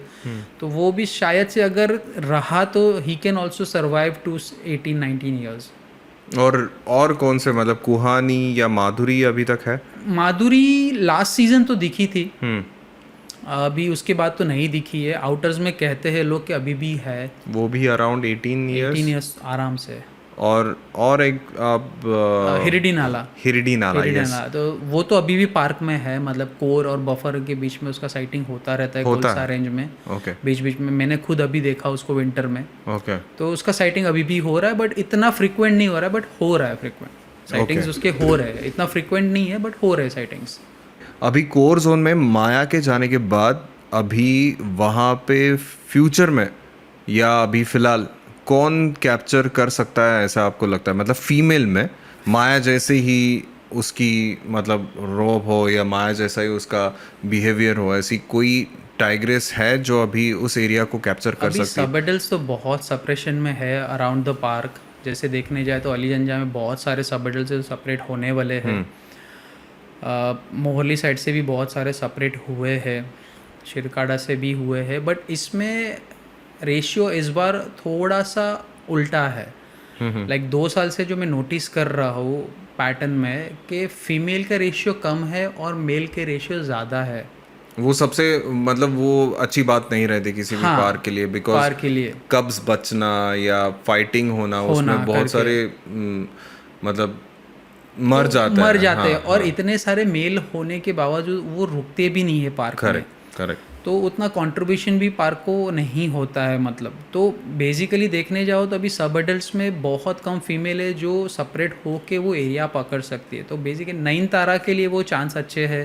तो वो भी शायद से अगर रहा तो he can also survive to 18-19 years. और कौन से मतलब कुहानी या माधुरी अभी तक है? माधुरी लास्ट सीजन तो दिखी थी, अभी उसके बाद तो नहीं दिखी है। आउटर्स में कहते हैं लोग कि अभी भी है, वो भी अराउंड 18 18 ईयर्स। ईयर्स आराम से। और एक अब हिरिडी नाला हिरिडी यस तो वो तो अभी भी पार्क में है, मतलब कोर और बफर के बीच में उसका साइटिंग होता रहता है कोलसा रेंज में ओके बीच बीच में। मैंने खुद अभी देखा उसको विंटर में, ओके तो उसका साइटिंग अभी भी हो रहा है बट इतना फ्रिक्वेंट नहीं हो रहा है, बट हो रहा है फ्रिक्वेंट साइटिंग्स उसके हो रहे हैं। इतना फ्रिक्वेंट नहीं है बट हो रहे हैं साइटिंग्स। अभी कोर जोन में माया के जाने के बाद अभी वहाँ पे फ्यूचर में या अभी फिलहाल कौन कैप्चर कर सकता है ऐसा आपको लगता है? मतलब फीमेल में माया जैसे ही उसकी मतलब रोब हो या माया जैसा ही उसका बिहेवियर हो, ऐसी कोई टाइग्रेस है जो अभी उस एरिया को कैप्चर कर अभी सकती है? सब एडल्ट्स तो बहुत सप्रेशन में है अराउंड द पार्क। जैसे देखने जाए तो अलीगंजा में बहुत सारे सब एडल्ट्स सेपरेट होने वाले हैं। मोहली साइड से भी बहुत सारे सेपरेट हुए हैं, शिरकाड़ा से भी हुए हैं, बट इसमें रेशियो इस बार थोड़ा सा उल्टा है। लाइक 2 साल से जो मैं नोटिस कर रहा हूँ पैटर्न में कि फीमेल का रेशियो कम है और मेल के रेशियो ज़्यादा है। वो सबसे मतलब वो अच्छी बात नहीं रहती किसी भी हाँ, पार्क के लिए, बिकॉज पार्क के लिए कब्स बचना या फाइटिंग होना उसमें बहुत सारे मतलब मर जाते हैं और इतने सारे मेल होने के बावजूद वो रुकते भी नहीं है पार्क में। करेक्ट तो उतना कंट्रीब्यूशन भी पार्क को नहीं होता है मतलब। तो बेसिकली देखने जाओ तो अभी सब एडल्ट्स में बहुत कम फीमेल है जो सेपरेट हो के वो एरिया पकड़ सकती है। तो बेसिकली नैनतारा के लिए वो चांस अच्छे है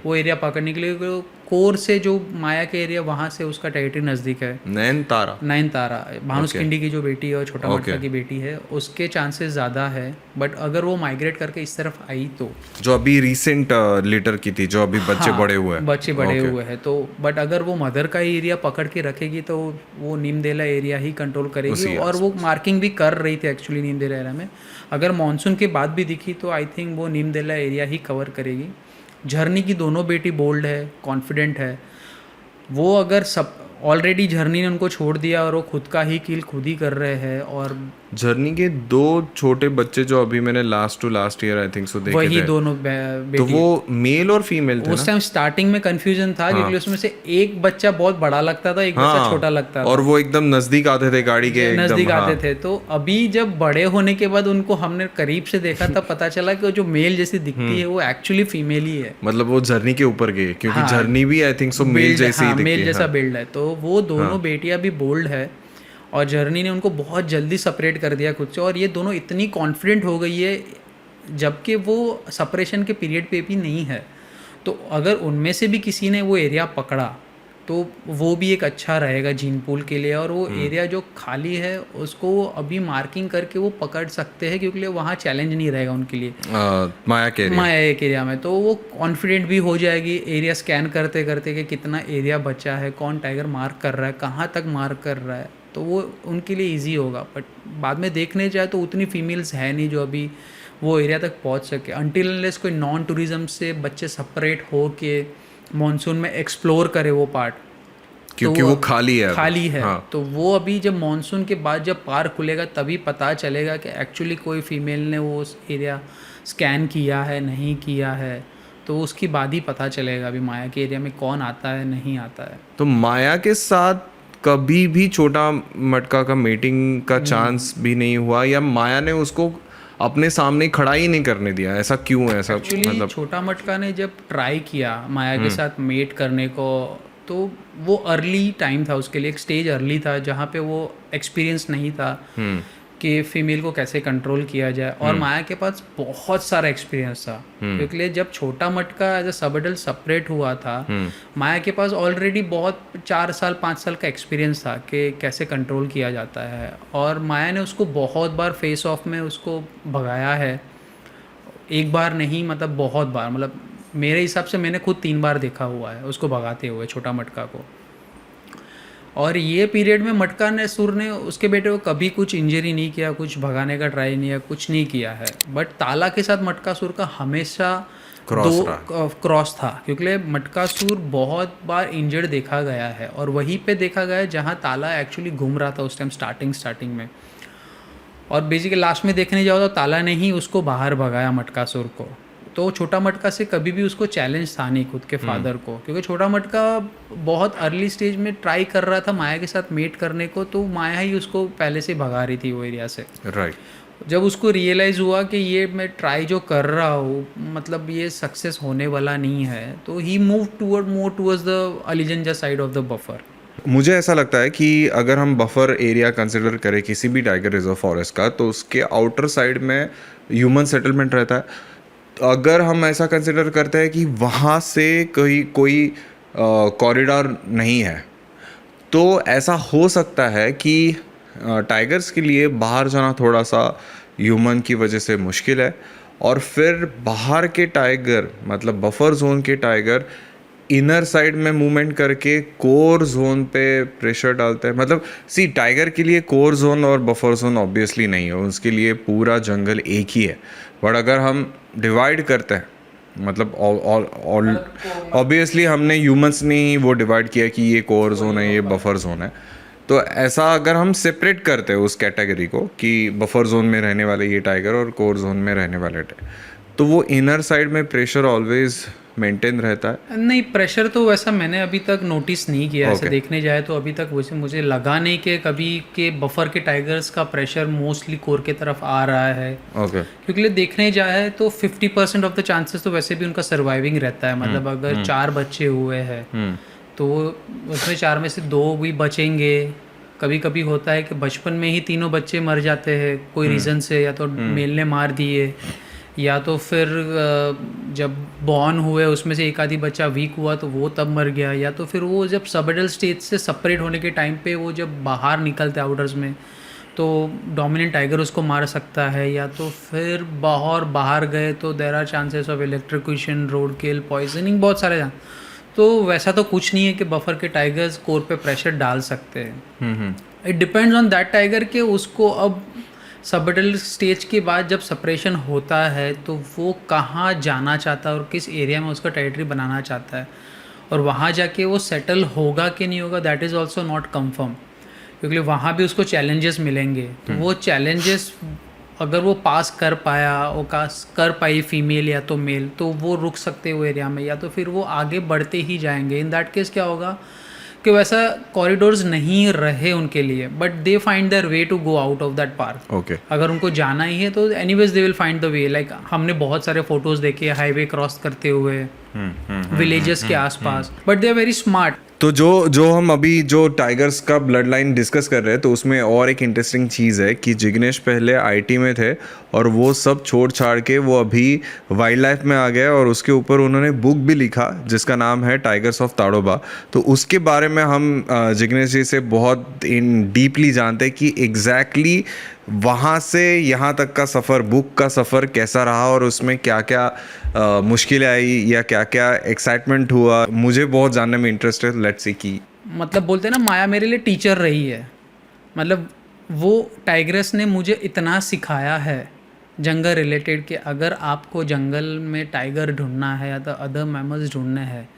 वो एरिया पकड़ने के लिए। कोर से जो माया के एरिया वहाँ से उसका टेरिटरी नज़दीक है। नैनतारा भानुस्किंडी की जो बेटी है और छोटा मटका की बेटी है उसके चांसेस ज़्यादा है। बट अगर वो माइग्रेट करके इस तरफ आई तो जो अभी रिसेंट लीटर की थी जो अभी बच्चे बड़े हुए हैं तो बट अगर वो मदर का एरिया पकड़ के रखेगी तो वो नीमदेला एरिया ही कंट्रोल करेगी। और वो मार्किंग भी कर रही थी एक्चुअली नीमदेला एरिया में। अगर मानसून के बाद भी दिखी तो आई थिंक वो नीमदेला एरिया ही कवर करेगी। झरनी की दोनों बेटी बोल्ड है, कॉन्फिडेंट है। वो अगर सब ऑलरेडी झरनी ने उनको छोड़ दिया और वो खुद का ही किल खुद ही कर रहे हैं। और झरनी के 2 छोटे बच्चे जो अभी मैंने last year I think so देखे वही थे, दोनों तो वो मेल और फीमेल थे उस टाइम स्टार्टिंग में कंफ्यूजन था क्योंकि उसमें से एक बच्चा बहुत बड़ा लगता था, एक बच्चा छोटा लगता था और वो एकदम नजदीक आते थे गाड़ी के नजदीक आते थे। तो अभी जब बड़े होने के बाद उनको हमने करीब से देखा तब पता चला कि जो मेल जैसी दिखती है वो एक्चुअली फीमेल ही है। मतलब वो झरनी के ऊपर गए क्योंकि झरनी भी आई थिंक सो मेल जैसी ही दिखती है। मेल जैसा बिल्ड है। तो वो दोनों बेटियां भी बोल्ड है और जर्नी ने उनको बहुत जल्दी सेपरेट कर दिया खुद से। और ये दोनों इतनी कॉन्फिडेंट हो गई है जबकि वो सेपरेशन के पीरियड पे भी नहीं है। तो अगर उनमें से भी किसी ने वो एरिया पकड़ा तो वो भी एक अच्छा रहेगा जीन पूल के लिए। और वो एरिया जो खाली है उसको अभी मार्किंग करके वो पकड़ सकते हैं क्योंकि वहाँ चैलेंज नहीं रहेगा उनके लिए माया के एरिया में। तो वो कॉन्फिडेंट भी हो जाएगी एरिया स्कैन करते करते कि कितना एरिया बचा है, कौन टाइगर मार्क कर रहा है, कहाँ तक मार्क कर रहा है। तो वो उनके लिए ईजी होगा। बट बाद में देखने जाए तो उतनी फीमेल्स है नहीं जो अभी वो एरिया तक पहुँच सके अनटिल अनलेस कोई नॉन टूरिज्म से बच्चे सेपरेट हो के मॉनसून में एक्सप्लोर करे वो पार्ट, क्योंकि तो वो खाली है। हाँ। तो वो अभी जब मॉनसून के बाद जब पार्क खुलेगा तभी पता चलेगा कि एक्चुअली कोई फीमेल ने वो एरिया स्कैन किया है नहीं किया है। तो उसके बाद ही पता चलेगा अभी माया के एरिया में कौन आता है नहीं आता है। तो माया के साथ कभी भी छोटा मटका का मीटिंग का चांस भी नहीं हुआ या माया ने उसको अपने सामने खड़ा ही नहीं करने दिया? ऐसा क्यों है? ऐसा मतलब छोटा मटका ने जब ट्राई किया माया के साथ मेट करने को तो वो अर्ली टाइम था उसके लिए, एक स्टेज अर्ली था जहाँ पे वो एक्सपीरियंस नहीं था। कि फीमेल को कैसे कंट्रोल किया जाए। और माया के पास बहुत सारा एक्सपीरियंस था, क्योंकि जब छोटा मटका एज अ सब एडल्ट सेपरेट हुआ था, माया के पास ऑलरेडी बहुत 4 साल 5 साल का एक्सपीरियंस था कि कैसे कंट्रोल किया जाता है। और माया ने उसको बहुत बार फेस ऑफ में उसको भगाया है, एक बार नहीं मतलब बहुत बार, मतलब मेरे हिसाब से मैंने खुद 3 बार देखा हुआ है उसको भगाते हुए छोटा मटका को। और ये पीरियड में मटका ने सुर ने उसके बेटे को कभी कुछ इंजरी नहीं किया, कुछ भगाने का ट्राई नहीं किया, कुछ नहीं किया है। बट ताला के साथ मटका सुर का हमेशा क्रॉस था, क्योंकि मटका सुर बहुत बार इंजर्ड देखा गया है और वहीं पे देखा गया है जहाँ ताला एक्चुअली घूम रहा था उस टाइम स्टार्टिंग में। और बेसिकली लास्ट में देखने जाओ तो ताला ने ही उसको बाहर भगाया मटका सुर को। तो छोटा मटका से कभी भी उसको चैलेंज था नहीं खुद के फादर को, क्योंकि छोटा मटका बहुत अर्ली स्टेज में ट्राई कर रहा था माया के साथ मेट करने को, तो माया ही उसको पहले से भगा रही थी वो एरिया से। राइट। जब उसको रियलाइज़ हुआ कि ये मैं ट्राई जो कर रहा हूँ मतलब ये सक्सेस होने वाला नहीं है, तो he move more towards the Alizanza side of the buffer. मुझे ऐसा लगता है कि अगर हम बफर एरिया कंसिडर करें किसी भी टाइगर रिजर्व फॉरेस्ट का, तो उसके आउटर साइड में ह्यूमन सेटलमेंट रहता है। अगर हम ऐसा कंसिडर करते हैं कि वहाँ से कोई कॉरिडोर नहीं है, तो ऐसा हो सकता है कि टाइगर्स के लिए बाहर जाना थोड़ा सा ह्यूमन की वजह से मुश्किल है। और फिर बाहर के टाइगर मतलब बफर जोन के टाइगर इनर साइड में मूवमेंट करके कोर जोन पे प्रेशर डालते हैं। मतलब सी टाइगर के लिए कोर जोन और बफर जोन ऑब्वियसली नहीं है, उसके लिए पूरा जंगल एक ही है। बट अगर हम डिवाइड करते हैं मतलब ऑब्वियसली हमने ह्यूमंस ने ही वो डिवाइड किया कि ये कोर जोन है ये बफर जोन है। तो ऐसा अगर हम सेपरेट करते हैं उस कैटेगरी को कि बफर जोन में रहने वाले ये टाइगर और कोर जोन में रहने वाले तो वो इनर साइड में प्रेशर ऑलवेज मेंटेन रहता है। नहीं, प्रेशर तो वैसा मैंने अभी तक नोटिस नहीं किया। ऐसे देखने जाए तो अभी तक वैसे मुझे लगा नहीं कि कभी के बफर के टाइगर्स का प्रेशर मोस्टली कोर के तरफ आ रहा है। क्योंकि देखने जाए तो 50% ऑफ द चांसेस तो वैसे भी उनका सर्वाइविंग रहता है। मतलब अगर 4 बच्चे हुए हैं तो उसमें 4 में से 2 भी बचेंगे। कभी कभी होता है कि बचपन में ही तीनों बच्चे मर जाते हैं कोई रीज़न से, या तो मेल ने मार दिए, या तो फिर जब बॉर्न हुए उसमें से एक आधी बच्चा वीक हुआ तो वो तब मर गया, या तो फिर वो जब सब एडल्ट स्टेज से सेपरेट होने के टाइम पे वो जब बाहर निकलते आउटर्स में तो डोमिनेंट टाइगर उसको मार सकता है, या तो फिर बाहर गए तो there are chances of electrocution, road kill, poisoning, बहुत सारे। तो वैसा तो कुछ नहीं है कि बफर के टाइगर्स कोर पे प्रेशर डाल सकते हैं। It depends on that tiger कि उसको अब सब एडल्ट स्टेज के बाद जब सेपरेशन होता है तो वो कहाँ जाना चाहता है और किस एरिया में उसका टेरिटरी बनाना चाहता है, और वहाँ जाके वो सेटल होगा कि नहीं होगा that is also not confirm, क्योंकि वहाँ भी उसको चैलेंजेस मिलेंगे। तो वो चैलेंजेस अगर वो पास कर पाया, वो कर पाई फीमेल या तो मेल, तो वो रुक सकते वो एरिया में, या तो फिर वो आगे बढ़ते ही जाएंगे। इन दैट केस क्या होगा कि वैसा कॉरिडोर्स नहीं रहे उनके लिए, but they find their way to go out of that park. अगर उनको जाना ही है तो anyways they will find the way. Like हमने बहुत सारे फोटोज देखे हाईवे क्रॉस करते हुए विलेजेस के आसपास, but they are very smart. तो जो हम अभी जो टाइगर्स का ब्लड लाइन डिस्कस कर रहे हैं, तो उसमें और एक इंटरेस्टिंग चीज़ है कि जिग्नेश पहले आईटी में थे और वो सब छोड़ छाड़ के वो अभी वाइल्ड लाइफ में आ गया, और उसके ऊपर उन्होंने बुक भी लिखा जिसका नाम है टाइगर्स ऑफ ताड़ोबा। तो उसके बारे में हम जिग्नेश जी से बहुत डीपली जानते हैं कि एग्जैक्टली वहाँ से यहाँ तक का सफ़र, बुक का सफ़र कैसा रहा और उसमें क्या क्या मुश्किलें आई या क्या क्या एक्साइटमेंट हुआ। मुझे बहुत जानने में इंटरेस्ट है। लेट्स सी की मतलब बोलते हैं ना, माया मेरे लिए टीचर रही है। मतलब वो टाइग्रेस ने मुझे इतना सिखाया है जंगल रिलेटेड कि अगर आपको जंगल में टाइगर ढूंढना है या तो अदर मैमल्स ढूंढने हैं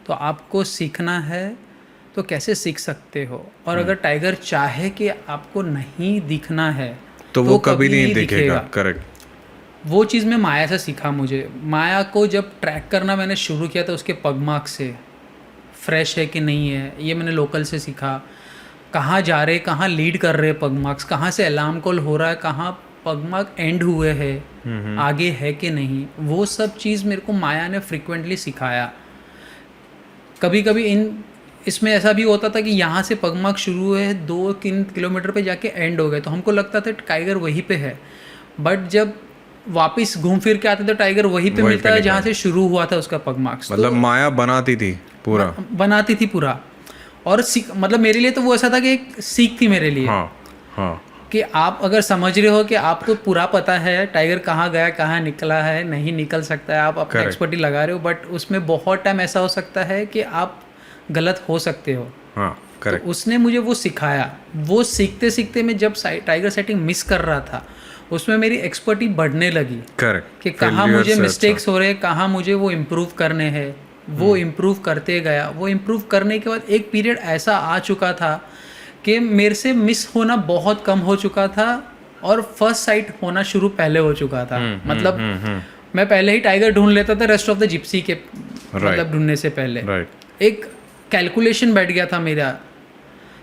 तो आपको सीखना है तो कैसे सीख सकते हो, और अगर टाइगर चाहे कि आपको नहीं दिखना है तो वो कभी नहीं दिखेगा। करेक्ट। वो चीज़ मैं माया से सीखा। मुझे माया को जब ट्रैक करना मैंने शुरू किया था उसके पगमार्क से, फ्रेश है कि नहीं है ये मैंने लोकल से सीखा। कहाँ जा रहे, कहाँ लीड कर रहे पगमार्क्स, कहाँ से अलार्म कॉल हो रहा है, कहाँ पगमार्क एंड हुए हैं, आगे है कि नहीं, वो सब चीज़ मेरे को माया ने फ्रिक्वेंटली सिखाया। कभी कभी इसमें ऐसा भी होता था कि यहाँ से पगमार्क शुरू है 2-3 किलोमीटर पे जाके एंड हो गए, तो हमको लगता था टाइगर वहीं पे है, बट जब वापस घूम फिर के आते तो टाइगर वहीं पे मिलता है जहाँ से शुरू हुआ था उसका पगमार्क। मतलब माया बनाती थी पूरा, बनाती थी पूरा। और मतलब मेरे लिए तो वो ऐसा था कि एक सीख थी मेरे लिए। हाँ हाँ, कि आप अगर समझ रहे हो कि आपको पूरा पता है टाइगर कहाँ गया, कहाँ निकला है, नहीं निकल सकता है, आप अपना एक्सपर्टी लगा रहे हो, बट उसमें बहुत टाइम ऐसा हो सकता है कि आप गलत हो सकते हो। हाँ, तो उसने मुझे वो सिखाया। वो सीखते सीखते मैं जब टाइगर सेटिंग मिस कर रहा था उसमें मेरी एक्सपर्टी बढ़ने लगी। करेक्ट, कि कहाँ मुझे मिस्टेक्स हो रहे हैं, कहाँ मुझे वो इम्प्रूव करने हैं, वो इम्प्रूव करते गया। वो इम्प्रूव करने के बाद एक पीरियड ऐसा आ चुका था कि मेरे से मिस होना बहुत कम हो चुका था और फर्स्ट साइट होना शुरू पहले हो चुका था। मतलब मैं पहले ही टाइगर ढूंढ लेता था रेस्ट ऑफ द जिप्सी के मतलब ढूंढने से पहले। एक कैलकुलेशन बैठ गया था मेरा,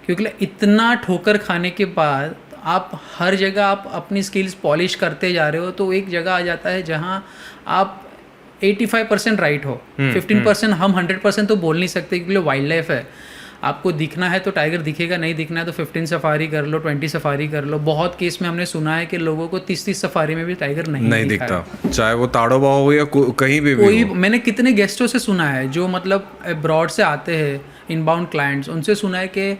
क्योंकि इतना ठोकर खाने के बाद आप हर जगह आप अपनी स्किल्स पॉलिश करते जा रहे हो, तो एक जगह आ जाता है जहाँ आप 85% राइट हो, 15% हम 100% तो बोल नहीं सकते क्योंकि वाइल्ड लाइफ है। आपको दिखना है तो टाइगर दिखेगा, नहीं दिखना है तो 15 सफारी कर लो, 20 सफारी कर लो। बहुत केस में हमने सुना है कि लोगों को 30 सफारी में भी टाइगर नहीं दिखता, चाहे वो ताड़ोबा हो या कहीं भी कोई भी। मैंने कितने गेस्टों से सुना है जो मतलब अब्रॉड से आते हैं, इनबाउंड क्लाइंट्स, उनसे सुना है कि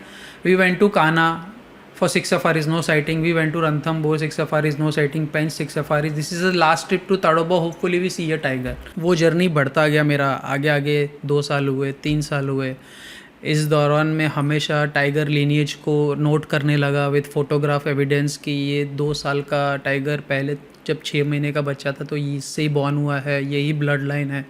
वी वेंट टू काना for 6 safaris, no sighting. We went to Ranthambore, 6 safaris, no sighting. Pench, 6 safaris. This is the last trip to Tadoba. Hopefully we see a tiger. वो journey बढ़ता गया मेरा, आगे आगे 2 साल हुए, 3 साल हुए। इस दौरान मैं हमेशा टाइगर लीनिएज को नोट करने लगा विद फोटोग्राफ एविडेंस कि ये 2 साल का टाइगर पहले जब 6 महीने का बच्चा था तो इससे ही बॉर्न हुआ है, यही ब्लड लाइन है।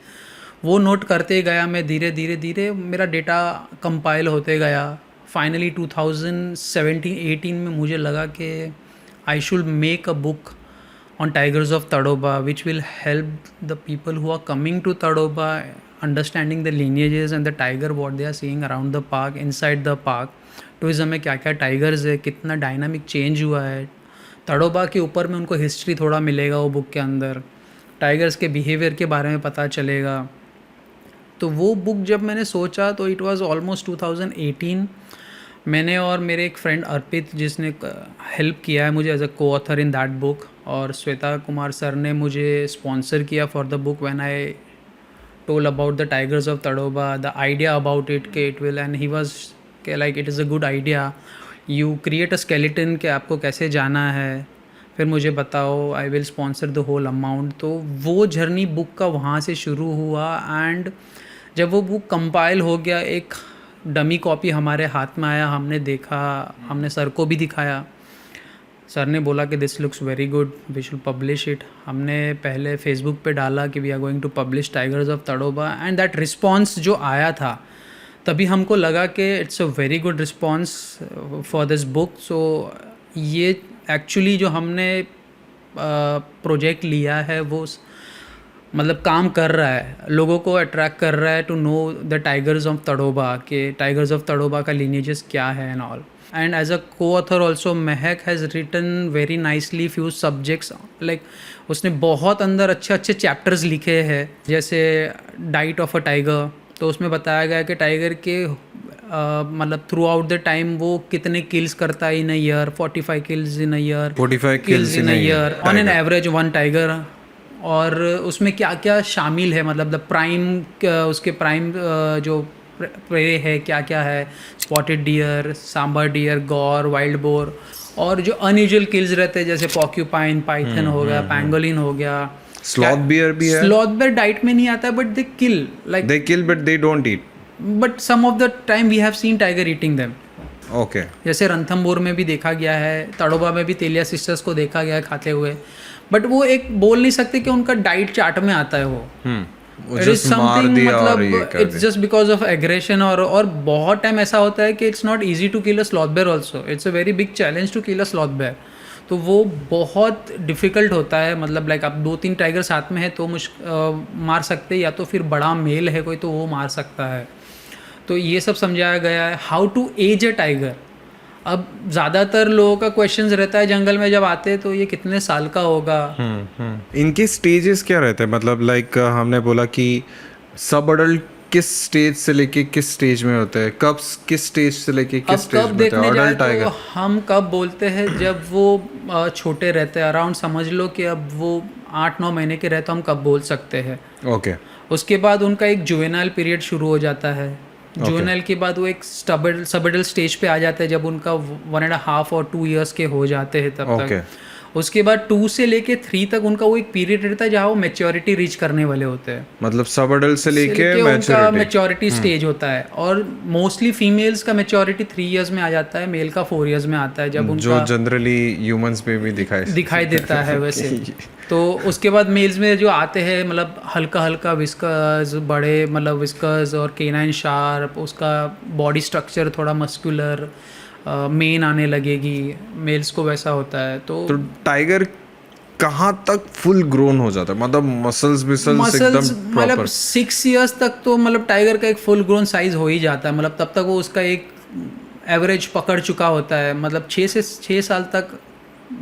वो नोट करते गया मैं, धीरे धीरे धीरे मेरा डेटा कंपाइल होते गया। फाइनली 2017-18 में मुझे लगा कि I should make a book on tigers of Tadoba which will help the people who are coming to Tadoba understanding the lineages and the tiger what they are seeing around the park, inside the park. Tourism में क्या क्या tigers है, कितना dynamic change हुआ है तड़ोबा के ऊपर में, उनको हिस्ट्री थोड़ा मिलेगा वो बुक के अंदर, टाइगर्स के बिहेवियर के बारे में पता चलेगा। तो वो बुक जब मैंने सोचा तो इट वाज ऑलमोस्ट 2018। मैंने और मेरे एक फ्रेंड अर्पित जिसने हेल्प किया है मुझे as a co-author in that book, और श्वेता कुमार सर ने मुझे स्पॉन्सर किया for the book when I told about the tigers of Tadoba, the idea about it के it will, and he was के like it is a good idea, you create a skeleton कि आपको कैसे जाना है, फिर मुझे बताओ, I will sponsor the whole amount. तो वो जर्नी बुक का वहाँ से शुरू हुआ। एंड जब वो बुक कंपाइल हो गया, एक डमी कॉपी हमारे हाथ में आया, हमने देखा, हमने सर को भी दिखाया। सर ने बोला कि this looks very good, we should publish it. हमने पहले फेसबुक पे डाला कि we are going to publish tigers of Tadoba, and that response जो आया था तभी हमको लगा कि it's a very good response for this book. So ये एक्चुअली जो हमने प्रोजेक्ट लिया है वो मतलब काम कर रहा है, लोगों को अट्रैक्ट कर रहा है to know the tigers of Tadoba, के टाइगर्स ऑफ तड़ोबा का लीनेजेस क्या है and all. And as a co-author also Mahak has written very nicely few subjects, like उसने बहुत अंदर अच्छे अच्छे चैप्टर्स लिखे हैं, जैसे डाइट ऑफ अ टाइगर। तो उसमें बताया गया कि टाइगर के मतलब थ्रू आउट द टाइम वो कितने किल्स करता है in a year, 45 kills in a year, 45 kills in a year on an average one tiger. और उसमें क्या क्या शामिल है, मतलब द प्राइम, उसके प्राइम जो प्रे है क्या क्या है, spotted deer, sambar deer, gaur, wild boar, और जो अनयूजुअल किल्स रहते हैं जैसे पॉक्यूपाइन, पाइथन हो गया, पैंगोलिन हो गया, स्लॉथ बियर भी है। स्लॉथ बियर डाइट में नहीं आता है but they kill, like they kill but they don't eat, but some of the time we have seen tiger eating them. Okay, जैसे रणथंबोर में भी देखा गया है, तड़ोबा में भी तेलिया सिस्टर्स को देखा गया है खाते हुए, बट वो एक बोल नहीं सकते कि उनका डाइट चार्ट में आता है वो। It is something, मतलब it's just because of aggression, और बहुत टाइम ऐसा होता है कि it's not easy to kill a sloth bear also, it's a very big challenge to kill a sloth bear। तो वो बहुत डिफ़िकल्ट होता है, मतलब लाइक आप 2-3 टाइगर साथ में है तो मार सकते, या तो फिर बड़ा मेल है कोई तो वो मार सकता है। तो ये सब समझाया गया है, how to age a tiger. अब ज़्यादातर लोगों का क्वेश्चन रहता है जंगल में जब आते हैं तो ये कितने साल का होगा। इनके स्टेजेस क्या रहते हैं, मतलब लाइक हमने बोला कि सब अडल्ट किस स्टेज से लेके किस स्टेज में होते हैं, कब किस स्टेज से लेके अब किस स्टेज कब में होते देखने हैं जाए अडल्ट टाइगर? तो हम कब बोलते हैं जब वो छोटे रहते हैं, अराउंड समझ लो कि अब वो 8-9 महीने के रहते, हम कब बोल सकते हैं। ओके उसके बाद उनका एक जुवेनाइल पीरियड शुरू हो जाता है। जुवेनाइल के बाद वो एक सबडल स्टेज पे आ जाता है जब उनका 1.5 और 2 इयर्स के हो जाते हैं तब ओके तक। उसके बाद 2 से लेके 3 तक उनका वो एक पीरियड रहता है जहाँ वो मैच्योरिटी रीच करने वाले होते हैं। मतलब सब अडल्ट से लेके उनका मैच्योरिटी। मैच्योरिटी स्टेज होता है और मोस्टली फीमेल्स का मैच्योरिटी 3 इयर्स में आ जाता है, मेल का 4 इयर्स में आता है जब जो उनका जनरली ह्यूमंस में भी दिखाई देता है वैसे। तो उसके बाद मेल्स में जो आते हैं मतलब हल्का हल्का विस्कस, बड़े मतलब विस्कस और केनाइन शार्प, उसका बॉडी स्ट्रक्चर थोड़ा मस्कुलर, मेन आने लगेगी, मेल्स को वैसा होता है। तो टाइगर कहाँ तक फुल ग्रोन हो जाता है, मतलब मसल्स मसल्स एकदम मतलब प्रॉपर? 6 इयर्स तक तो मतलब टाइगर का एक फुल ग्रोन साइज हो ही जाता है, मतलब तब तक वो उसका एक एवरेज पकड़ चुका होता है, मतलब 6 साल तक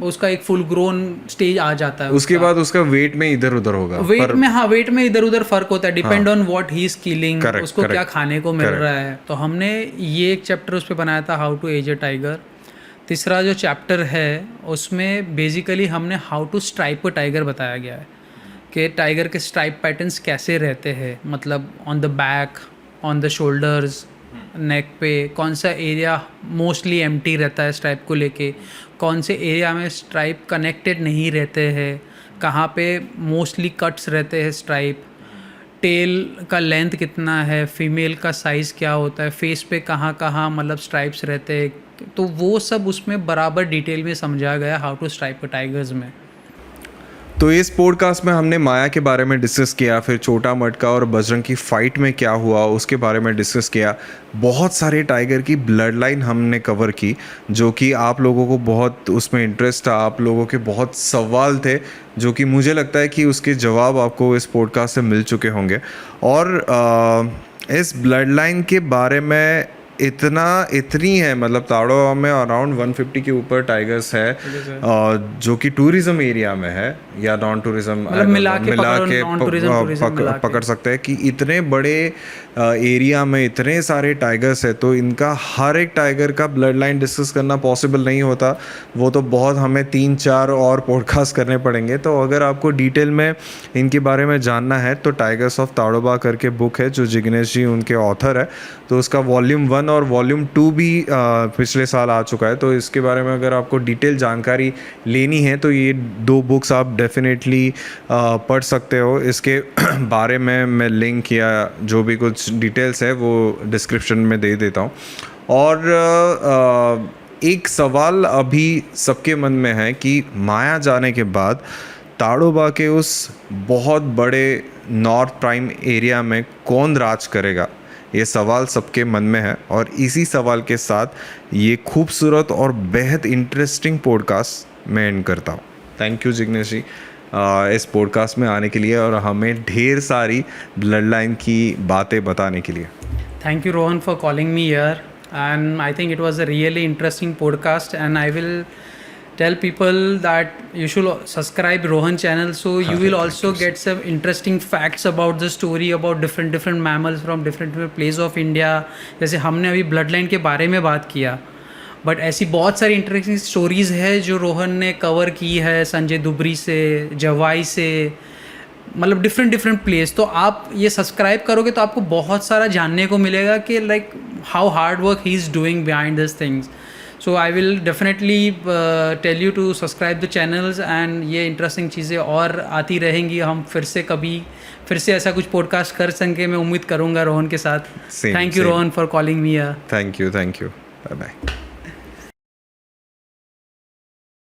उसका एक फुल ग्रोन स्टेज आ जाता है। उसके बाद उसका वेट में इधर उधर होगा, वेट में, हाँ वेट में इधर उधर फर्क होता है, depend on what he is killing, उसको क्या खाने को मिल रहा है। तो हमने ये एक चैप्टर उस पर बनाया था, how to age a tiger. तीसरा जो चैप्टर है उसमें बेसिकली हमने how to stripe a tiger बताया गया है कि टाइगर के स्ट्राइप पैटर्न्स कैसे रहते हैं, मतलब on the back, on the shoulders, neck पे कौन सा एरिया मोस्टली एम्प्टी रहता है स्ट्राइप को लेके, कौन से एरिया में स्ट्राइप कनेक्टेड नहीं रहते हैं, कहाँ पे मोस्टली कट्स रहते हैं स्ट्राइप, टेल का लेंथ कितना है, फीमेल का साइज़ क्या होता है, फेस पे कहाँ कहाँ मतलब स्ट्राइप्स रहते हैं। तो वो सब उसमें बराबर डिटेल में समझा गया हाउ टू स्ट्राइप टाइगर्स में। तो इस पॉडकास्ट में हमने माया के बारे में डिस्कस किया, फिर छोटा मटका और बजरंग की फाइट में क्या हुआ उसके बारे में डिस्कस किया। बहुत सारे टाइगर की ब्लड लाइन हमने कवर की, जो कि आप लोगों को बहुत उसमें इंटरेस्ट था, आप लोगों के बहुत सवाल थे, जो कि मुझे लगता है कि उसके जवाब आपको इस पॉडकास्ट से मिल चुके होंगे। और इस ब्लड लाइन के बारे में इतनी है, मतलब ताड़ोबा में अराउंड 150 के ऊपर टाइगर्स है, जो कि टूरिज्म एरिया में है या नॉन टूरिज्म, मतलब मिला के पकड़ सकते हैं कि इतने बड़े एरिया में इतने सारे टाइगर्स है, तो इनका हर एक टाइगर का ब्लड लाइन डिस्कस करना पॉसिबल नहीं होता। वो तो बहुत हमें 3-4 और पॉडकास्ट करने पड़ेंगे। तो अगर आपको डिटेल में इनके बारे में जानना है तो टाइगर्स ऑफ ताड़ोबा करके बुक है जो जिग्नेश जी उनके ऑथर है, तो उसका वॉल्यूम 1 और वॉल्यूम 2 भी पिछले साल आ चुका है। तो इसके बारे में अगर आपको डिटेल जानकारी लेनी है तो ये 2 बुक्स आप डेफिनेटली पढ़ सकते हो। इसके बारे में मैं लिंक या जो भी कुछ डिटेल्स है वो डिस्क्रिप्शन में दे देता हूँ। और एक सवाल अभी सबके मन में है कि माया जाने के बाद ताड़ोबा के उस बहुत बड़े नॉर्थ प्राइम एरिया में कौन राज करेगा, ये सवाल सबके मन में है। और इसी सवाल के साथ ये खूबसूरत और बेहद इंटरेस्टिंग पॉडकास्ट मैं एंड करता हूँ। थैंक यू जिग्नेश जी इस पॉडकास्ट में आने के लिए और हमें ढेर सारी ब्लड लाइन की बातें बताने के लिए। Thank you Rohan for calling me here, and I think it was a really interesting podcast, and I will tell people that you should subscribe Rohan channel, so you will also get some interesting facts about the story about different mammals from different places of India। जैसे हमने अभी blood line के बारे में बात किया, but ऐसी बहुत सारी इंटरेस्टिंग स्टोरीज़ है जो रोहन ने कवर की है, संजय दुबरी से, जवाई से, मतलब डिफरेंट प्लेस। तो आप ये सब्सक्राइब करोगे तो आपको बहुत सारा जानने को मिलेगा कि like how hard work he is doing behind this things. So I will definitely tell you to subscribe the channels, and ये इंटरेस्टिंग चीज़ें और आती रहेंगी। हम फिर से ऐसा कुछ पॉडकास्ट कर सकें, मैं उम्मीद करूँगा रोहन के साथ। Thank you Rohan for calling me. Thank you bye bye.